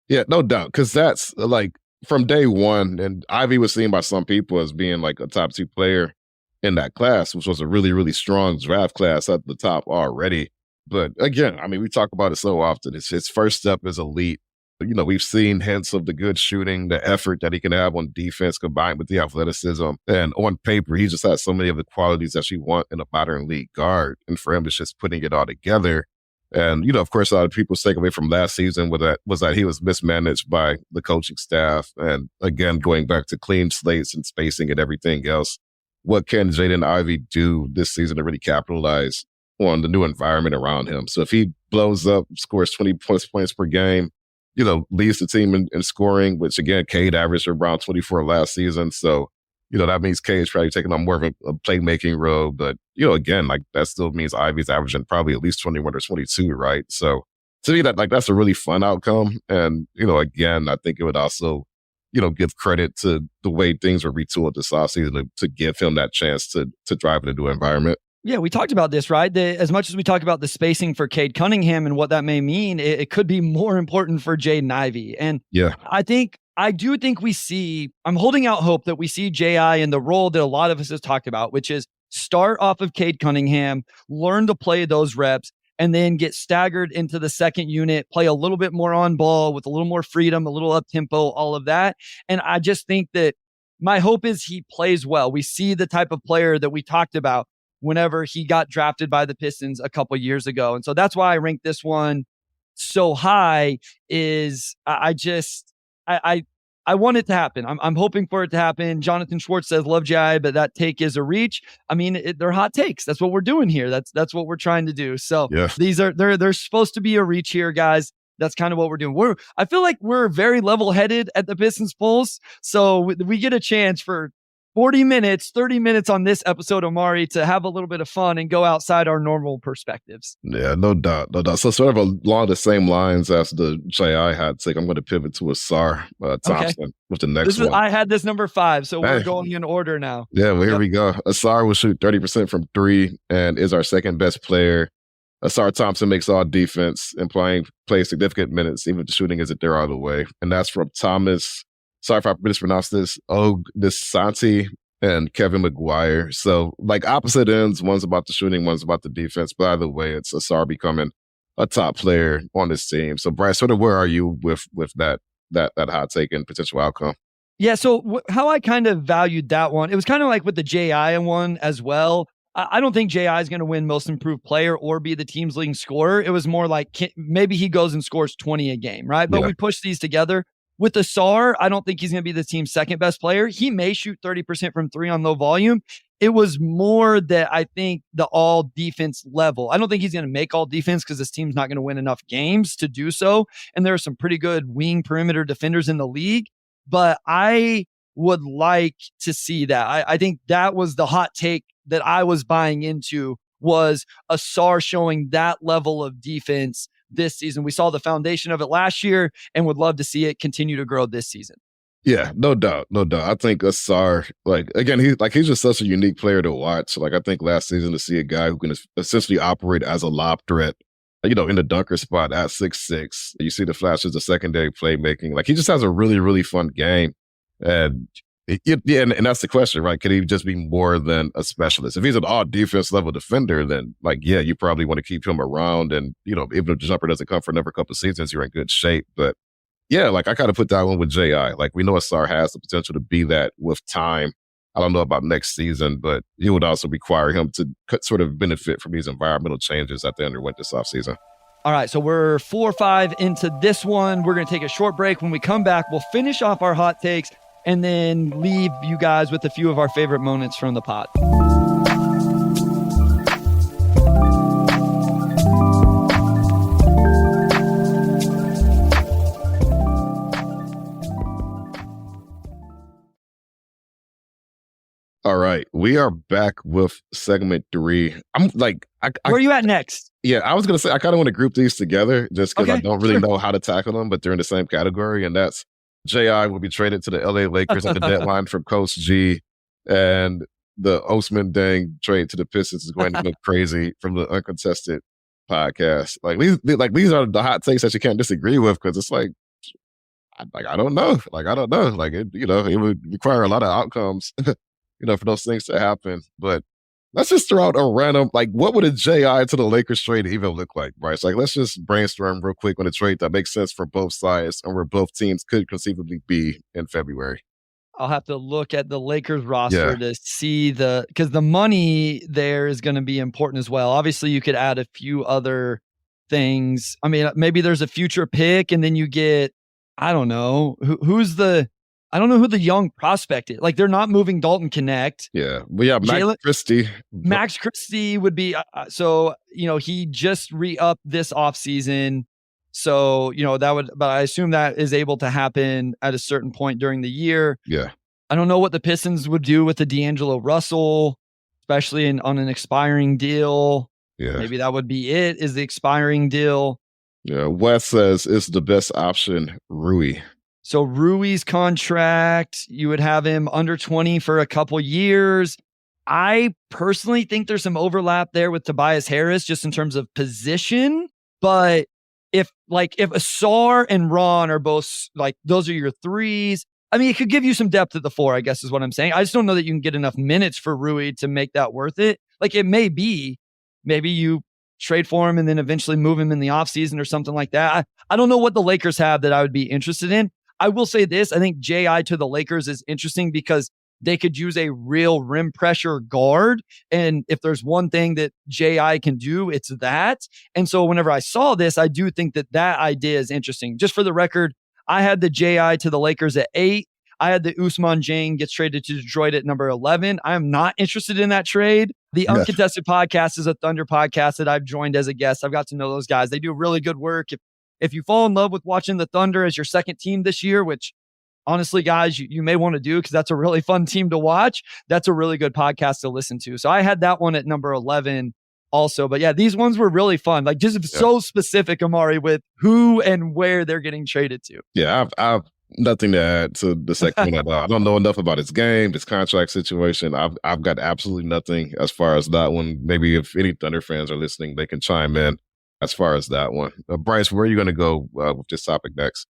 Yeah, no doubt. Because that's like from day one, and Ivy was seen by some people as being like a top 2 player in that class, which was a really, really strong draft class at the top already. But again, I mean, we talk about it so often. His first step is elite. We've seen hints of the good shooting, the effort that he can have on defense combined with the athleticism. And on paper, he just has so many of the qualities that you want in a modern league guard. And for him, it's just putting it all together. And, of course, a lot of people's takeaway from last season was that he was mismanaged by the coaching staff. And again, going back to clean slates and spacing and everything else, what can Jaden Ivey do this season to really capitalize on the new environment around him? So if he blows up, scores 20 plus points per game, leads the team in scoring, which again, Cade averaged around 24 last season. So, that means Cade's probably taking on more of a playmaking role. But, again, like that still means Ivey's averaging probably at least 21 or 22, right? So to me, that's a really fun outcome. And, again, I think it would also, give credit to the way things were retooled this offseason to give him that chance to drive in a new environment. Yeah, we talked about this, right? As much as we talk about the spacing for Cade Cunningham and what that may mean, it could be more important for Jaden Ivey. And I do think I'm holding out hope that we see J.I. in the role that a lot of us have talked about, which is start off of Cade Cunningham, learn to play those reps, and then get staggered into the second unit, play a little bit more on ball with a little more freedom, a little up tempo, all of that. And I just think that my hope is he plays well. We see the type of player that we talked about whenever he got drafted by the Pistons a couple years ago. And so that's why I ranked this one so high. Is I want it to happen. I'm hoping for it to happen. Jonathan Schwartz says, love J.I., but that take is a reach. I mean, they're hot takes. That's what we're doing here. That's what we're trying to do. So they're supposed to be a reach here, guys. That's kind of what we're doing. I feel like we're very level-headed at the Pistons polls. So we get a chance for 40 minutes, 30 minutes on this episode, Omari, to have a little bit of fun and go outside our normal perspectives. Yeah, no doubt. So sort of along the same lines as the J.I. had take, I'm going to pivot to Asar Thompson with the next one. I had this number 5, so we're going in order now. Yeah, well, here we go. Asar will shoot 30% from 3 and is our second best player. Asar Thompson makes all defense and plays significant minutes, even if the shooting isn't there all the way. And that's from Thomas. Sorry if I mispronounced this. Desanti and Kevin McGuire. So like opposite ends, one's about the shooting, one's about the defense. But either way, it's Asar becoming a top player on this team. So Bryce, sort of where are you with that hot take and potential outcome? Yeah. So how I kind of valued that one, it was kind of like with the J.I. one as well. I don't think J.I. is going to win most improved player or be the team's leading scorer. It was more like maybe he goes and scores 20 a game, right? But we push these together. With Asar, I don't think he's going to be the team's second best player. He may shoot 30% from 3 on low volume. It was more that I think the all defense level. I don't think he's going to make all defense because this team's not going to win enough games to do so. And there are some pretty good wing perimeter defenders in the league. But I would like to see that. I think that was the hot take that I was buying into was Ausar showing that level of defense this season. We saw the foundation of it last year and would love to see it continue to grow this season. Yeah, no doubt. I think Ausar, again, he's just such a unique player to watch. I think last season to see a guy who can essentially operate as a lob threat, in the dunker spot at 6'6", you see the flashes of secondary playmaking. He just has a really, really fun game. And and that's the question, right? Could he just be more than a specialist? If he's an all defense level defender, then you probably want to keep him around. And, even if the jumper doesn't come for another couple of seasons, you're in good shape. But yeah, I kind of put that one with J.I. We know Ausar has the potential to be that with time. I don't know about next season, but it would also require him to sort of benefit from these environmental changes that they underwent this offseason. All right, so we're 4 or 5 into this one. We're going to take a short break. When we come back, we'll finish off our hot takes and then leave you guys with a few of our favorite moments from the pod. All right, we are back with segment 3. I'm where are you at next? Yeah, I was going to say, I kind of want to group these together just because I don't really know how to tackle them, but they're in the same category. And that's J.I. will be traded to the LA Lakers at the deadline from Coach G. And the Osman Deng trade to the Pistons is going to look crazy from the Uncontested podcast. These are the hot takes that you can't disagree with, because it's I don't know. It would require a lot of outcomes. For those things to happen. But let's just throw out a random, what would a J.I. to the Lakers trade even look like, Bryce? Let's just brainstorm real quick on a trade that makes sense for both sides and where both teams could conceivably be in February. I'll have to look at the Lakers roster to see because the money there is going to be important as well. Obviously, you could add a few other things. I mean, maybe there's a future pick and then you get, I don't know, I don't know who the young prospect is. They're not moving Dalton Connect. Yeah. Well, yeah, Max Christie would be, he just re-upped this offseason. So, but I assume that is able to happen at a certain point during the year. Yeah. I don't know what the Pistons would do with the D'Angelo Russell, especially on an expiring deal. Yeah. Maybe that would be it, is the expiring deal. Yeah. Wes says it's the best option, Rui. So Rui's contract, you would have him under 20 for a couple years. I personally think there's some overlap there with Tobias Harris just in terms of position. But if Ausar and Ron are both those are your threes, I mean, it could give you some depth at the 4, I guess is what I'm saying. I just don't know that you can get enough minutes for Rui to make that worth it. It may be, maybe you trade for him and then eventually move him in the offseason or something like that. I don't know what the Lakers have that I would be interested in. I will say this, I think J.I. to the Lakers is interesting because they could use a real rim pressure guard. And if there's one thing that J.I. can do, it's that. And so whenever I saw this, I do think that idea is interesting. Just for the record, I had the J.I. to the Lakers at 8. I had the Ousmane Dieng gets traded to Detroit at number 11. I am not interested in that trade. The Uncontested podcast is a Thunder podcast that I've joined as a guest. I've got to know those guys. They do really good work. If you fall in love with watching the Thunder as your second team this year, which honestly, guys, you may want to do because that's a really fun team to watch, that's a really good podcast to listen to. So I had that one at number 11 also. But yeah, these ones were really fun. So specific, Omari, with who and where they're getting traded to. Yeah, I've nothing to add to the second one. I don't know enough about his game, his contract situation. I've got absolutely nothing as far as that one. Maybe if any Thunder fans are listening, they can chime in as far as that one. Bryce, where are you going to go with this topic next?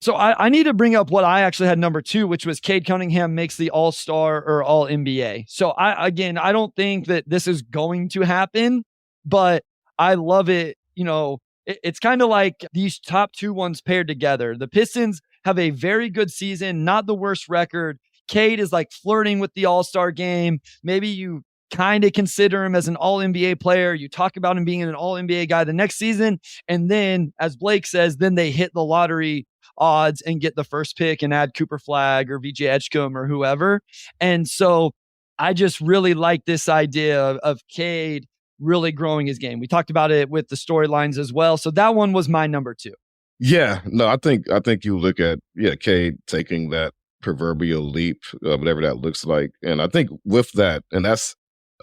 So I need to bring up what I actually had number 2, which was Cade Cunningham makes the All-Star or All-NBA. So I don't think that this is going to happen, but I love it. It's kind of like these top 2 ones paired together. The Pistons have a very good season, not the worst record. Cade is flirting with the All-Star game. Maybe you kind of consider him as an all-NBA player. You talk about him being an all-NBA guy the next season. And then, as Blake says, then they hit the lottery odds and get the first pick and add Cooper Flagg or VJ Edgecombe or whoever. And so I just really like this idea of Cade really growing his game. We talked about it with the storylines as well. So that one was my number 2. Yeah, no, I think you look at, Cade taking that proverbial leap, whatever that looks like. And I think with that, and that's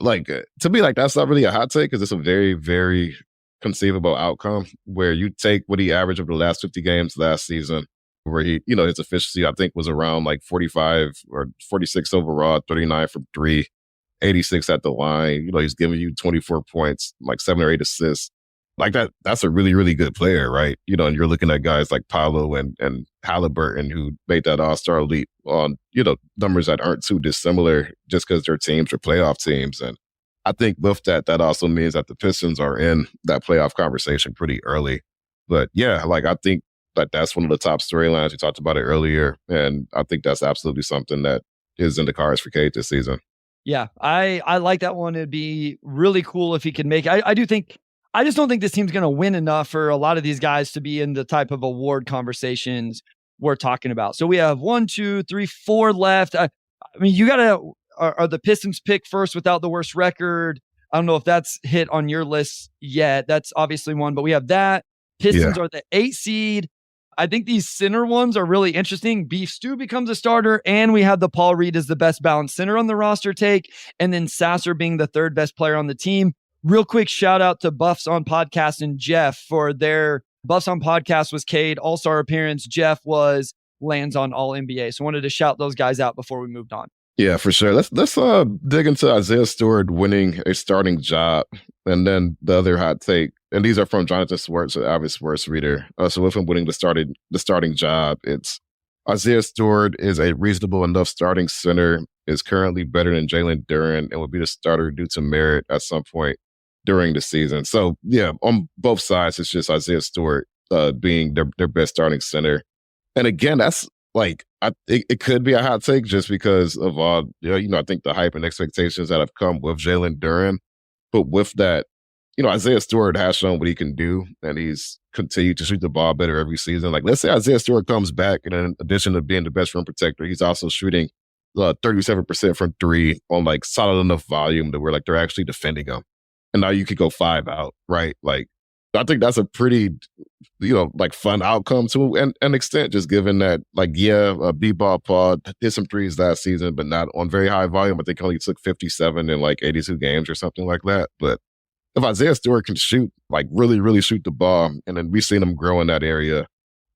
like to me, like that's not really a hot take because it's a very, very conceivable outcome where you take what he averaged over the last 50 games last season, where he, his efficiency, I think, was around like 45 or 46 overall, 39 from three, 86 at the line. He's giving you 24 points, like 7 or 8 assists. Like that's a really, really good player, right? And you're looking at guys like Paolo and Halliburton who made that all-star leap on, numbers that aren't too dissimilar just because their teams are playoff teams. And I think with that also means that the Pistons are in that playoff conversation pretty early. But yeah, like I think that's one of the top storylines. We talked about it earlier. And I think that's absolutely something that is in the cards for Cade this season. Yeah, I like that one. It'd be really cool if he could make it. I just don't think this team's going to win enough for a lot of these guys to be in the type of award conversations we're talking about. So we have 1, 2, 3, 4 left. I mean, you got to, are the Pistons pick first without the worst record? I don't know if that's hit on your list yet. That's obviously one, but we have that. Pistons are the 8 seed. I think these center ones are really interesting. Beef Stew becomes a starter, and we have the Paul Reed as the best balanced center on the roster take, and then Sasser being the third best player on the team. Real quick shout out to Buffs on Podcast and Jeff for their Buffs on Podcast was Cade All-Star appearance. Jeff was lands on All NBA. So I wanted to shout those guys out before we moved on. Yeah, for sure. Let's dig into Isaiah Stewart winning a starting job, and then the other hot take. And these are from Jonathan Swartz, an avid sports reader. So with him winning the starting job, it's Isaiah Stewart is a reasonable enough starting center, is currently better than Jalen Duren, and will be the starter due to merit at some point during the season. So yeah, on both sides, it's just Isaiah Stewart being their best starting center. And again, that's like it could be a hot take just because of all I think the hype and expectations that have come with Jalen Duren. But with that, Isaiah Stewart has shown what he can do, and he's continued to shoot the ball better every season. Like, let's say Isaiah Stewart comes back, and in addition to being the best rim protector, he's also shooting 37% from three on like solid enough volume to where like they're actually defending him. And now you could go 5 out, right? Like, I think that's a pretty, like fun outcome to an extent, just given that, like, B-Ball Paul did some threes last season, but not on very high volume. I think he only took 57 in like 82 games or something like that. But if Isaiah Stewart can shoot, like really, really shoot the ball, and then we've seen him grow in that area,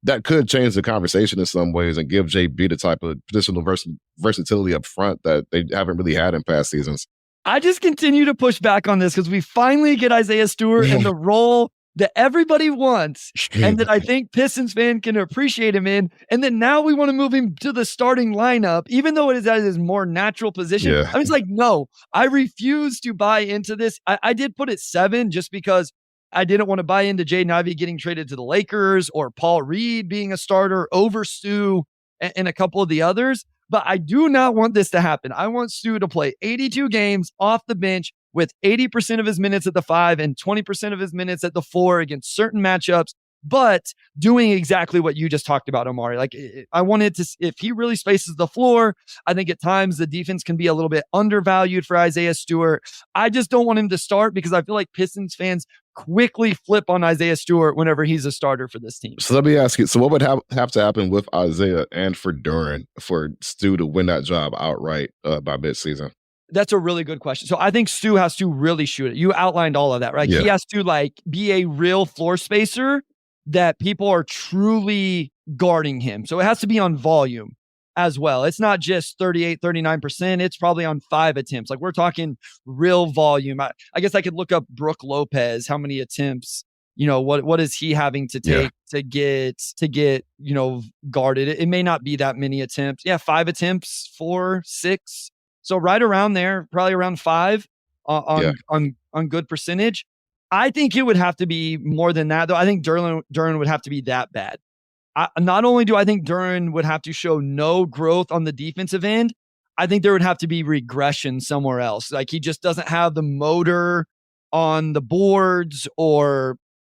that could change the conversation in some ways and give JB the type of positional versatility up front that they haven't really had in past seasons. I just continue to push back on this because we finally get Isaiah Stewart in the role that everybody wants and that I think Pistons fan can appreciate him in. And then now we want to move him to the starting lineup, even though it is at his more natural position. Yeah. I was like, no, I refuse to buy into this. I did put it 7 just because I didn't want to buy into Jaden Ivey getting traded to the Lakers or Paul Reed being a starter over Stu and a couple of the others. But I do not want this to happen. I want Stu to play 82 games off the bench with 80% of his minutes at the 5 and 20% of his minutes at the 4 against certain matchups, but doing exactly what you just talked about, Omari. Like, I wanted to, if he really spaces the floor, I think at times the defense can be a little bit undervalued for Isaiah Stewart. I just don't want him to start because I feel like Pistons fans quickly flip on Isaiah Stewart whenever he's a starter for this team. So let me ask you, so what would have to happen with Isaiah and for Duren for Stu to win that job outright by midseason? That's a really good question. So I think Stu has to really shoot it. You outlined all of that, right? Yeah. He has to like be a real floor spacer that people are truly guarding him. So it has to be on volume as well. It's not just 38, 39%. It's probably on 5 attempts. Like, we're talking real volume. I guess I could look up Brooke Lopez, how many attempts, what is he having to take to get, guarded. It may not be that many attempts. Yeah. 5 attempts, 4, 6. So right around there, probably around 5 on good percentage. I think it would have to be more than that, though. I think Duren would have to be that bad. Not only do I think Duren would have to show no growth on the defensive end, I think there would have to be regression somewhere else. Like, he just doesn't have the motor on the boards, or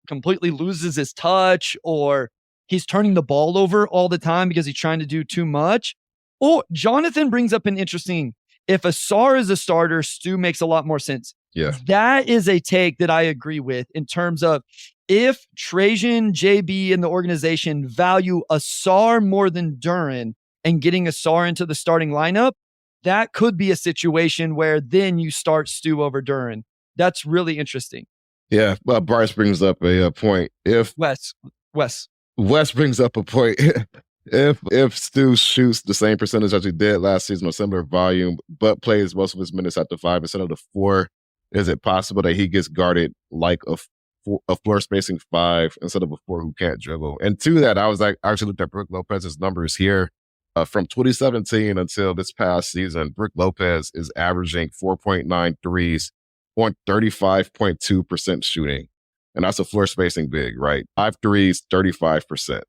completely loses his touch, or he's turning the ball over all the time because he's trying to do too much. Oh, Jonathan brings up an interesting, if Asar is a starter, Stu makes a lot more sense. Yeah. That is a take that I agree with in terms of if Trajan, JB, and the organization value Asar more than Duren and getting Asar into the starting lineup, that could be a situation where then you start Stu over Duren. That's really interesting. Yeah, well, Bryce brings up a point. If Wes brings up a point. If Stu shoots the same percentage as he did last season, or similar volume, but plays most of his minutes at the 5 instead of the 4, is it possible that he gets guarded like a floor spacing 5 instead of a 4 who can't dribble? And to that, I actually looked at Brook Lopez's numbers here. From 2017 until this past season, Brook Lopez is averaging 4.9 threes on 35.2% shooting. And that's a floor spacing big, right? 5 threes, 35%.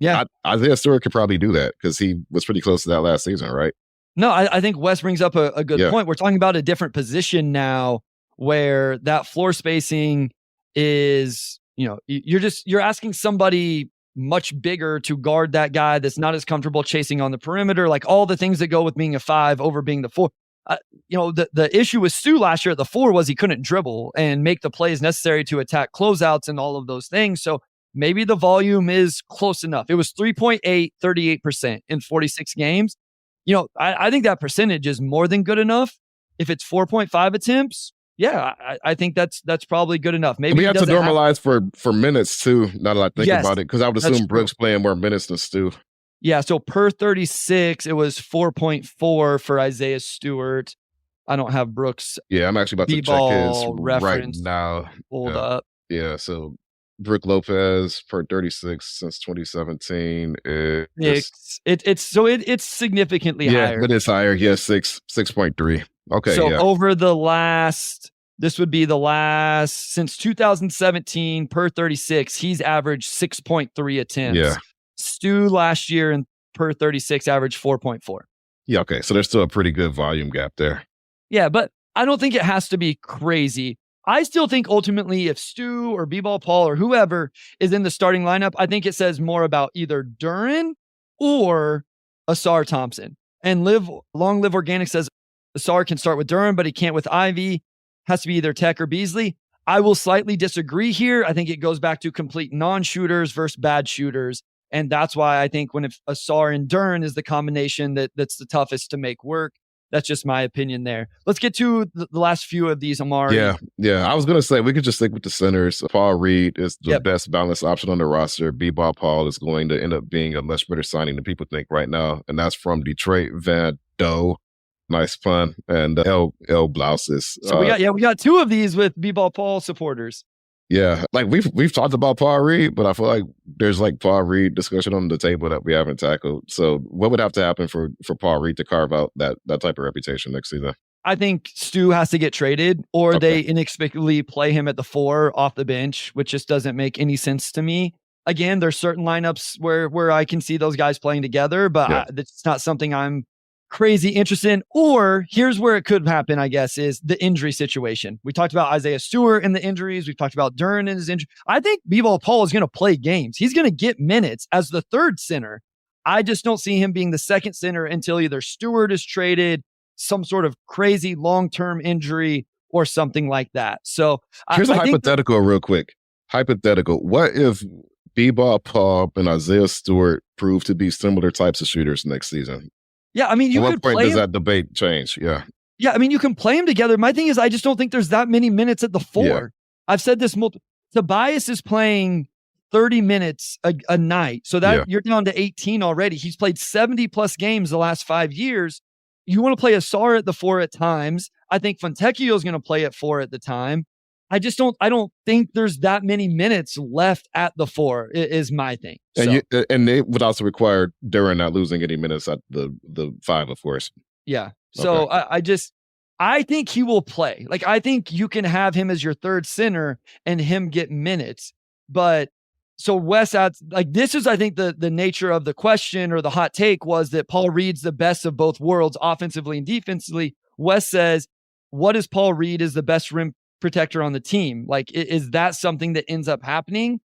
Yeah. Isaiah Stewart could probably do that because he was pretty close to that last season, right? No, I think Wes brings up a good point. We're talking about a different position now where that floor spacing is, you're asking somebody much bigger to guard that guy that's not as comfortable chasing on the perimeter, like all the things that go with being a 5 over being the 4. The issue with Stu last year at the 4 was he couldn't dribble and make the plays necessary to attack closeouts and all of those things. So maybe the volume is close enough. It was 3.8, 38% in 46 games. I think that percentage is more than good enough. If it's 4.5 attempts, yeah, I think that's probably good enough. Maybe we have to normalize for minutes too, now that I think about it, because I would assume Brooks playing more minutes than Stu. Yeah, so per 36, it was 4.4 for Isaiah Stewart. I don't have Brooks. Yeah, I'm actually about to check his reference right now. Hold up. Yeah, so Brook Lopez per 36 since 2017. It's significantly higher. Yeah, but it's higher. Yeah, 6.3. Okay. So over this would be the last since 2017 per 36, he's averaged 6.3 attempts. Yeah. Stu last year and per 36 averaged 4.4. Yeah, okay. So there's still a pretty good volume gap there. Yeah, but I don't think it has to be crazy. I still think ultimately if Stu or B-Ball Paul or whoever is in the starting lineup, I think it says more about either Duren or Asar Thompson. And Long Live Organic says Asar can start with Duren, but he can't with Ivey. Has to be either Tech or Beasley. I will slightly disagree here. I think it goes back to complete non-shooters versus bad shooters. And that's why I think if Asar and Duren is the combination that's the toughest to make work. That's just my opinion there. Let's get to the last few of these, Omari. Yeah. I was going to say, we could just stick with the centers. Paul Reed is the best balanced option on the roster. B-Ball Paul is going to end up being a much better signing than people think right now. And that's from Detroit Van Doe. Nice pun. And L Blouses. So we got 2 of these with B-Ball Paul supporters. Yeah, like we've talked about Paul Reed, but I feel like there's like Paul Reed discussion on the table that we haven't tackled. So what would have to happen for Paul Reed to carve out that type of reputation next season? I think Stu has to get traded, or they inexplicably play him at the 4 off the bench, which just doesn't make any sense to me. Again, there's certain lineups where I can see those guys playing together, but it's not something I'm crazy interested in. Or here's where it could happen, I guess, is the injury situation. We talked about Isaiah Stewart and the injuries. We've talked about Duren and his injury. I think B-Ball Paul is going to play games. He's going to get minutes as the 3rd center. I just don't see him being the 2nd center until either Stewart is traded, some sort of crazy long-term injury, or something like that. So here's a hypothetical real quick. Hypothetical. What if B-Ball Paul and Isaiah Stewart prove to be similar types of shooters next season? Yeah, I mean, at what point does that debate change? Yeah. Yeah, I mean, you can play them together. My thing is, I just don't think there's that many minutes at the 4. Yeah. I've said this multiple. Tobias is playing 30 minutes a night. So that you're down to 18 already. He's played 70 plus games the last 5 years. You want to play Asar at the 4 at times. I think Fontecchio is going to play at 4 at the time. I don't think there's that many minutes left at the 4 is my thing. And and it would also require Duren not losing any minutes at the 5, of course. Yeah. So I think he will play. Like, I think you can have him as your 3rd center and him get minutes. But so Wes adds, like, this is, I think, the nature of the question or the hot take was that Paul Reed's the best of both worlds, offensively and defensively. Wes says, what is Paul Reed is the best rim protector on the team? Like, is that something that ends up happening?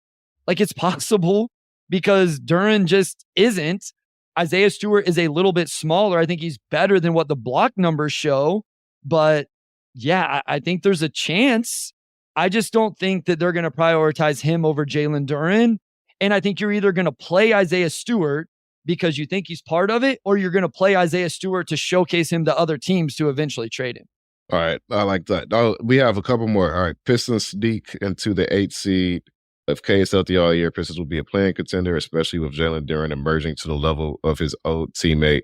Like, it's possible because Duren just isn't. Isaiah Stewart is a little bit smaller. I think he's better than what the block numbers show. But yeah, I think there's a chance. I just don't think that they're going to prioritize him over Jalen Duren. And I think you're either going to play Isaiah Stewart because you think he's part of it, or you're going to play Isaiah Stewart to showcase him to other teams to eventually trade him. All right. I like that. Oh, we have a couple more. All right. Pistons sneak into the 8th seed. If Cade is healthy all year, Pistons will be a playing contender, especially with Jalen Duren emerging to the level of his old teammate,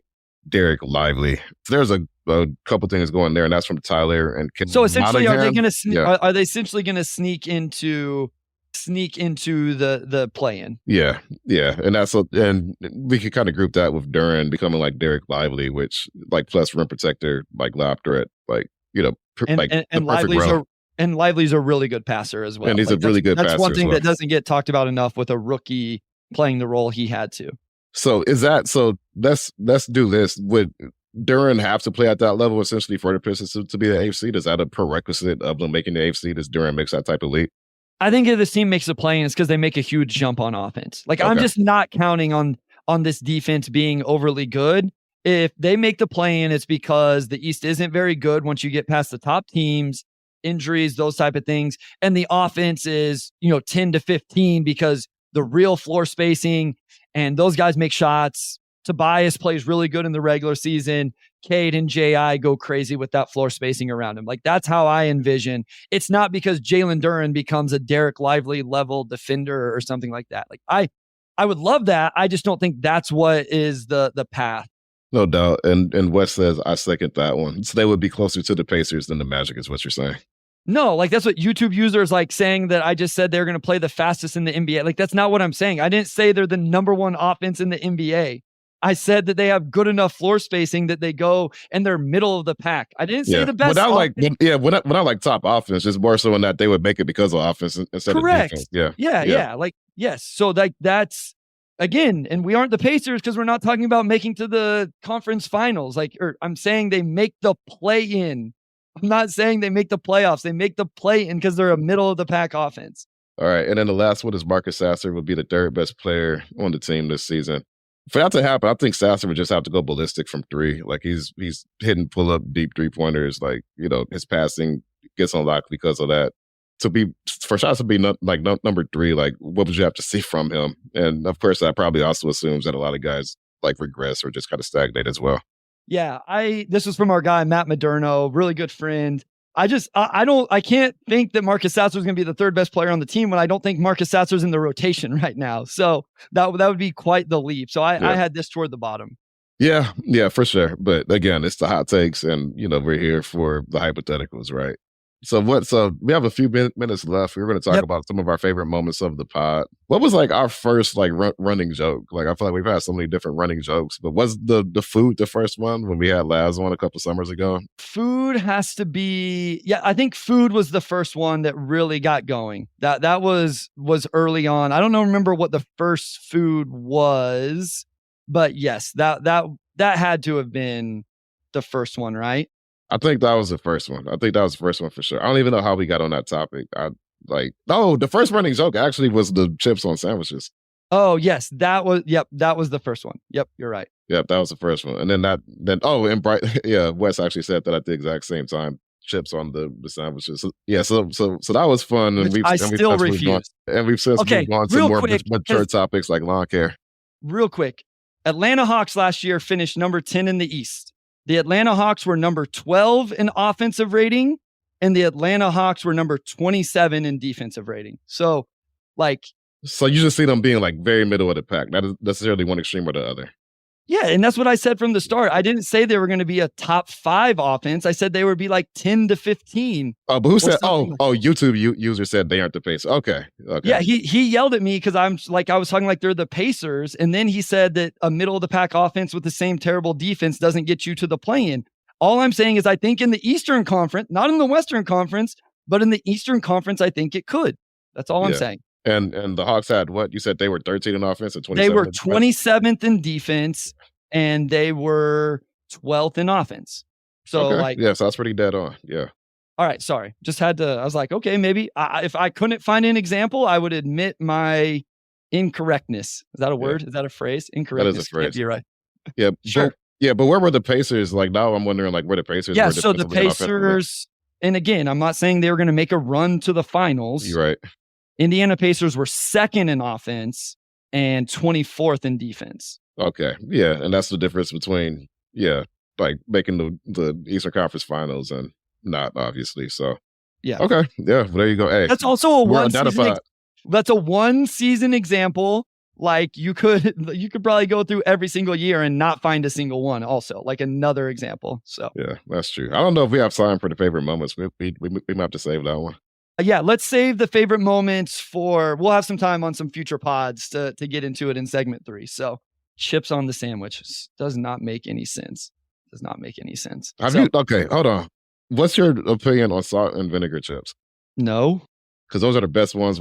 Derek Lively. There's a couple things going there, and that's from Tyler and Ken. So essentially, Monaghan. are they going to are they essentially going to sneak into the play-in? Yeah, and we could kind of group that with Duren becoming like Derek Lively, which like plus rim protector, like lob threat, like and Lively's a really good passer as well. And he's a really good passer. That's one thing that doesn't get talked about enough with a rookie playing the role he had to. So let's do this. Would Duren have to play at that level essentially for the Pistons to be the 8th seed? Is that a prerequisite of them making the 8th seed? Does Duren makes that type of leap? I think if this team makes a play-in, it's because they make a huge jump on offense. Like, okay. I'm just not counting on this defense being overly good. If they make the play-in, it's because the East isn't very good once you get past the top teams, injuries, those type of things. And the offense is, 10 to 15 because the real floor spacing and those guys make shots. Tobias plays really good in the regular season. Cade and J.I. go crazy with that floor spacing around him. Like, that's how I envision. It's not because Jalen Duren becomes a Derek Lively level defender or something like that. Like, I would love that. I just don't think that's what is the path. No doubt. And Wes says, I second that one. So they would be closer to the Pacers than the Magic is what you're saying. No, like that's what YouTube users like saying that I just said they're going to play the fastest in the NBA. Like, that's not what I'm saying. I didn't say they're the number one offense in the NBA. I said that they have good enough floor spacing that they go and they're middle of the pack. I didn't say the best. When I like top offense, it's more so in that they would make it because of offense instead of defense. Yeah. Like, yes. So like that's, again, and we aren't the Pacers because we're not talking about making to the conference finals. I'm saying they make the play-in. I'm not saying they make the playoffs. They make the play-in because they're a middle of the pack offense. All right. And then the last one is Marcus Sasser would be the third best player on the team this season. For that to happen, I think Sasser would just have to go ballistic from three. Like, he's hitting pull-up deep three-pointers. Like, his passing gets unlocked because of that. For shots to be number 3, like, what would you have to see from him? And of course, that probably also assumes that a lot of guys like regress or just kind of stagnate as well. Yeah, this was from our guy Matt Moderno, really good friend. I can't think that Marcus Sasser is going to be the third best player on the team when I don't think Marcus Sasser is in the rotation right now. So that would be quite the leap. So I had this toward the bottom. Yeah, for sure. But again, it's the hot takes, and we're here for the hypotheticals, right? So we have a few minutes left. We're going to talk about some of our favorite moments of the pod. What was like our first like running joke? Like, I feel like we've had so many different running jokes, but was the food the first one when we had Laz on a couple summers ago? Food has to be, I think food was the first one that really got going. That was early on. I don't remember what the first food was, but yes, that had to have been the first one, right? I think that was the first one. For sure. I don't even know how we got on that topic. The first running joke actually was the chips on sandwiches. Oh, yes. That was the first one. Yep, you're right. Yep, that was the first one. And then Wes actually said that at the exact same time, chips on the sandwiches. So that was fun. And I still refuse. And we've since moved on to more mature topics like lawn care. Real quick. Atlanta Hawks last year finished number 10 in the East. The Atlanta Hawks were number 12 in offensive rating, and the Atlanta Hawks were number 27 in defensive rating. So you just see them being like very middle of the pack, not necessarily one extreme or the other. Yeah, and that's what I said from the start. I didn't say they were going to be a top 5 offense. I said they would be like 10 to 15. Oh, but who said? YouTube user said they aren't the Pacers. Okay. Yeah, he yelled at me because I was talking like they're the Pacers, and then he said that a middle of the pack offense with the same terrible defense doesn't get you to the play-in. All I'm saying is I think in the Eastern Conference, not in the Western Conference, but in the Eastern Conference, I think it could. That's all I'm saying. And the Hawks had what? You said they were 13 in offense and 27th? They were 27th in defense, and they were 12th in offense. So so that's pretty dead on. Yeah. All right. Sorry. I was like, okay, maybe if I couldn't find an example, I would admit my incorrectness. Is that a word? Is that a phrase? Incorrectness. That is a phrase. You're right. Yeah. Sure. But where were the Pacers? Like, now I'm wondering like where the Pacers were. Yeah. So the Pacers, and again, I'm not saying they were going to make a run to the finals. You're right. Indiana Pacers were 2nd in offense and 24th in defense. Okay. Yeah. And that's the difference between, like making the Eastern Conference Finals and not, obviously. So, yeah. Okay. Yeah. Well, there you go. Hey, that's also a we're one season. identified. That's a one season example. Like you could probably go through every single year and not find a single one. Also, like another example. So yeah, that's true. I don't know if we have time for the favorite moments. We might have to save that one. Yeah, let's save the favorite moments for. We'll have some time on some future pods to get into it in segment 3. So chips on the sandwich does not make any sense. Does not make any sense. Okay, hold on. What's your opinion on salt and vinegar chips? No. Because those are the best ones.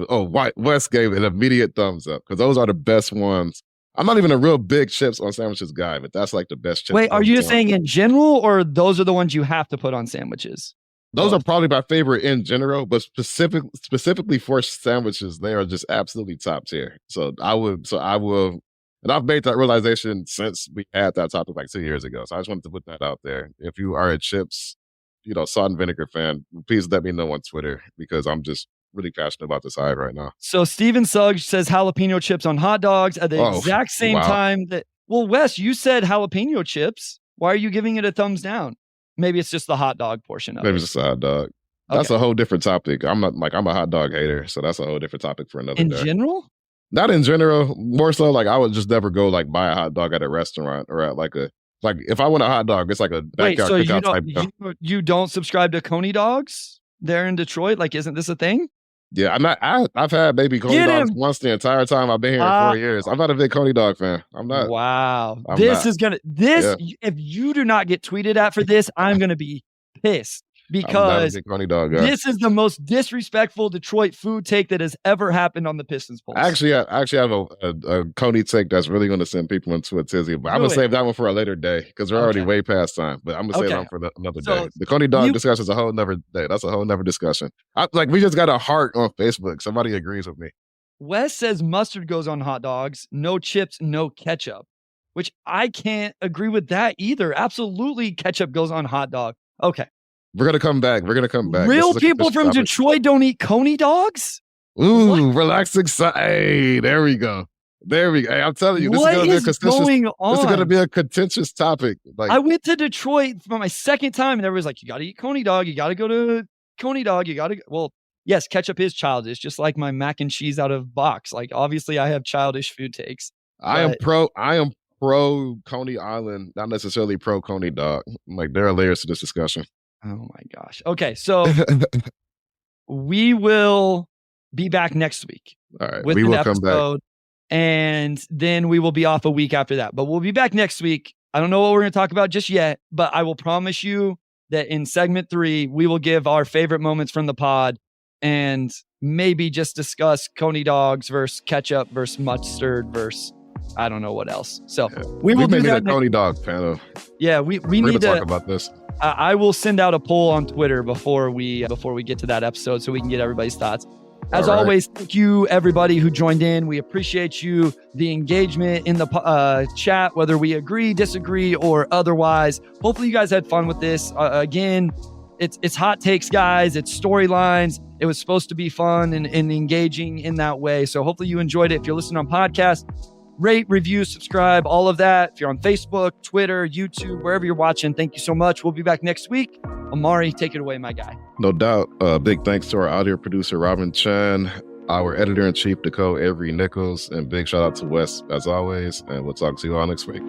Wes gave an immediate thumbs up because those are the best ones. I'm not even a real big chips on sandwiches guy, but that's like the best chips. Wait, are you just saying in general, or those are the ones you have to put on sandwiches? Those are probably my favorite in general, but specifically for sandwiches, they are just absolutely top tier. So I will, and I've made that realization since we had that topic like 2 years ago. So I just wanted to put that out there. If you are a chips, salt and vinegar fan, please let me know on Twitter because I'm just really passionate about this hive right now. So Steven Suggs says jalapeno chips on hot dogs at the exact same time that. Well, Wes, you said jalapeno chips. Why are you giving it a thumbs down? Maybe it's just the hot dog portion of it. Maybe it's just a hot dog. That's a whole different topic. I'm a hot dog hater, so that's a whole different topic for another day. In general? Not in general. More so, like I would just never go like buy a hot dog at a restaurant or at like if I want a hot dog, it's like a backyard cookout type. You don't subscribe to Coney dogs there in Detroit? Like, isn't this a thing? Yeah, I'm not. I've had maybe Coney dogs once the entire time I've been here in 4 years. I'm not a big Coney dog fan. I'm not. Wow, if you do not get tweeted at for this, I'm gonna be pissed because this is the most disrespectful Detroit food take that has ever happened on the Pistons Pulse. I actually have a Coney take that's really going to send people into a tizzy, but I'm gonna save that one for a later day because we're already way past time. But I'm gonna save that one for another day. The Coney dog discussion is a whole nother day. That's a whole nother discussion. We just got a heart on Facebook. Somebody agrees with me. Wes says mustard goes on hot dogs, no chips, no ketchup, which I can't agree with that either. Absolutely, ketchup goes on hot dog. Okay. We're going to come back. Real people from Detroit don't eat Coney dogs? Ooh, relaxing side. Hey, there we go. Hey, I'm telling you, this is going to be a contentious topic. Like, I went to Detroit for my second time, and everybody's like, you got to eat Coney dog. You got to go to Coney dog. Well, yes, ketchup is childish, just like my mac and cheese out of box. Like, obviously, I have childish food takes. I am pro Coney Island, not necessarily pro Coney dog. Like, there are layers to this discussion. Oh my gosh. Okay, so we will be back next week. All right, we will come back. And then we will be off a week after that. But we'll be back next week. I don't know what we're going to talk about just yet, but I will promise you that in segment 3, we will give our favorite moments from the pod and maybe just discuss Coney dogs versus ketchup versus mustard versus I don't know what else. So we will do that. Coney dog fan. Yeah, we need to talk about this. I will send out a poll on Twitter before we get to that episode so we can get everybody's thoughts. As always, thank you everybody who joined in. We appreciate you, the engagement in the chat, whether we agree, disagree, or otherwise. Hopefully you guys had fun with this. Again, it's hot takes, guys. It's storylines. It was supposed to be fun and engaging in that way. So hopefully you enjoyed it. If you're listening on podcast, rate, review, subscribe, all of that. If you're on Facebook, Twitter, YouTube, wherever you're watching, thank you so much. We'll be back next week. Omari, take it away, my guy. No doubt. Big thanks to our audio producer, Robin Chan, our editor-in-chief, Nicole Avery Nichols, and big shout out to Wes, as always. And we'll talk to you all next week.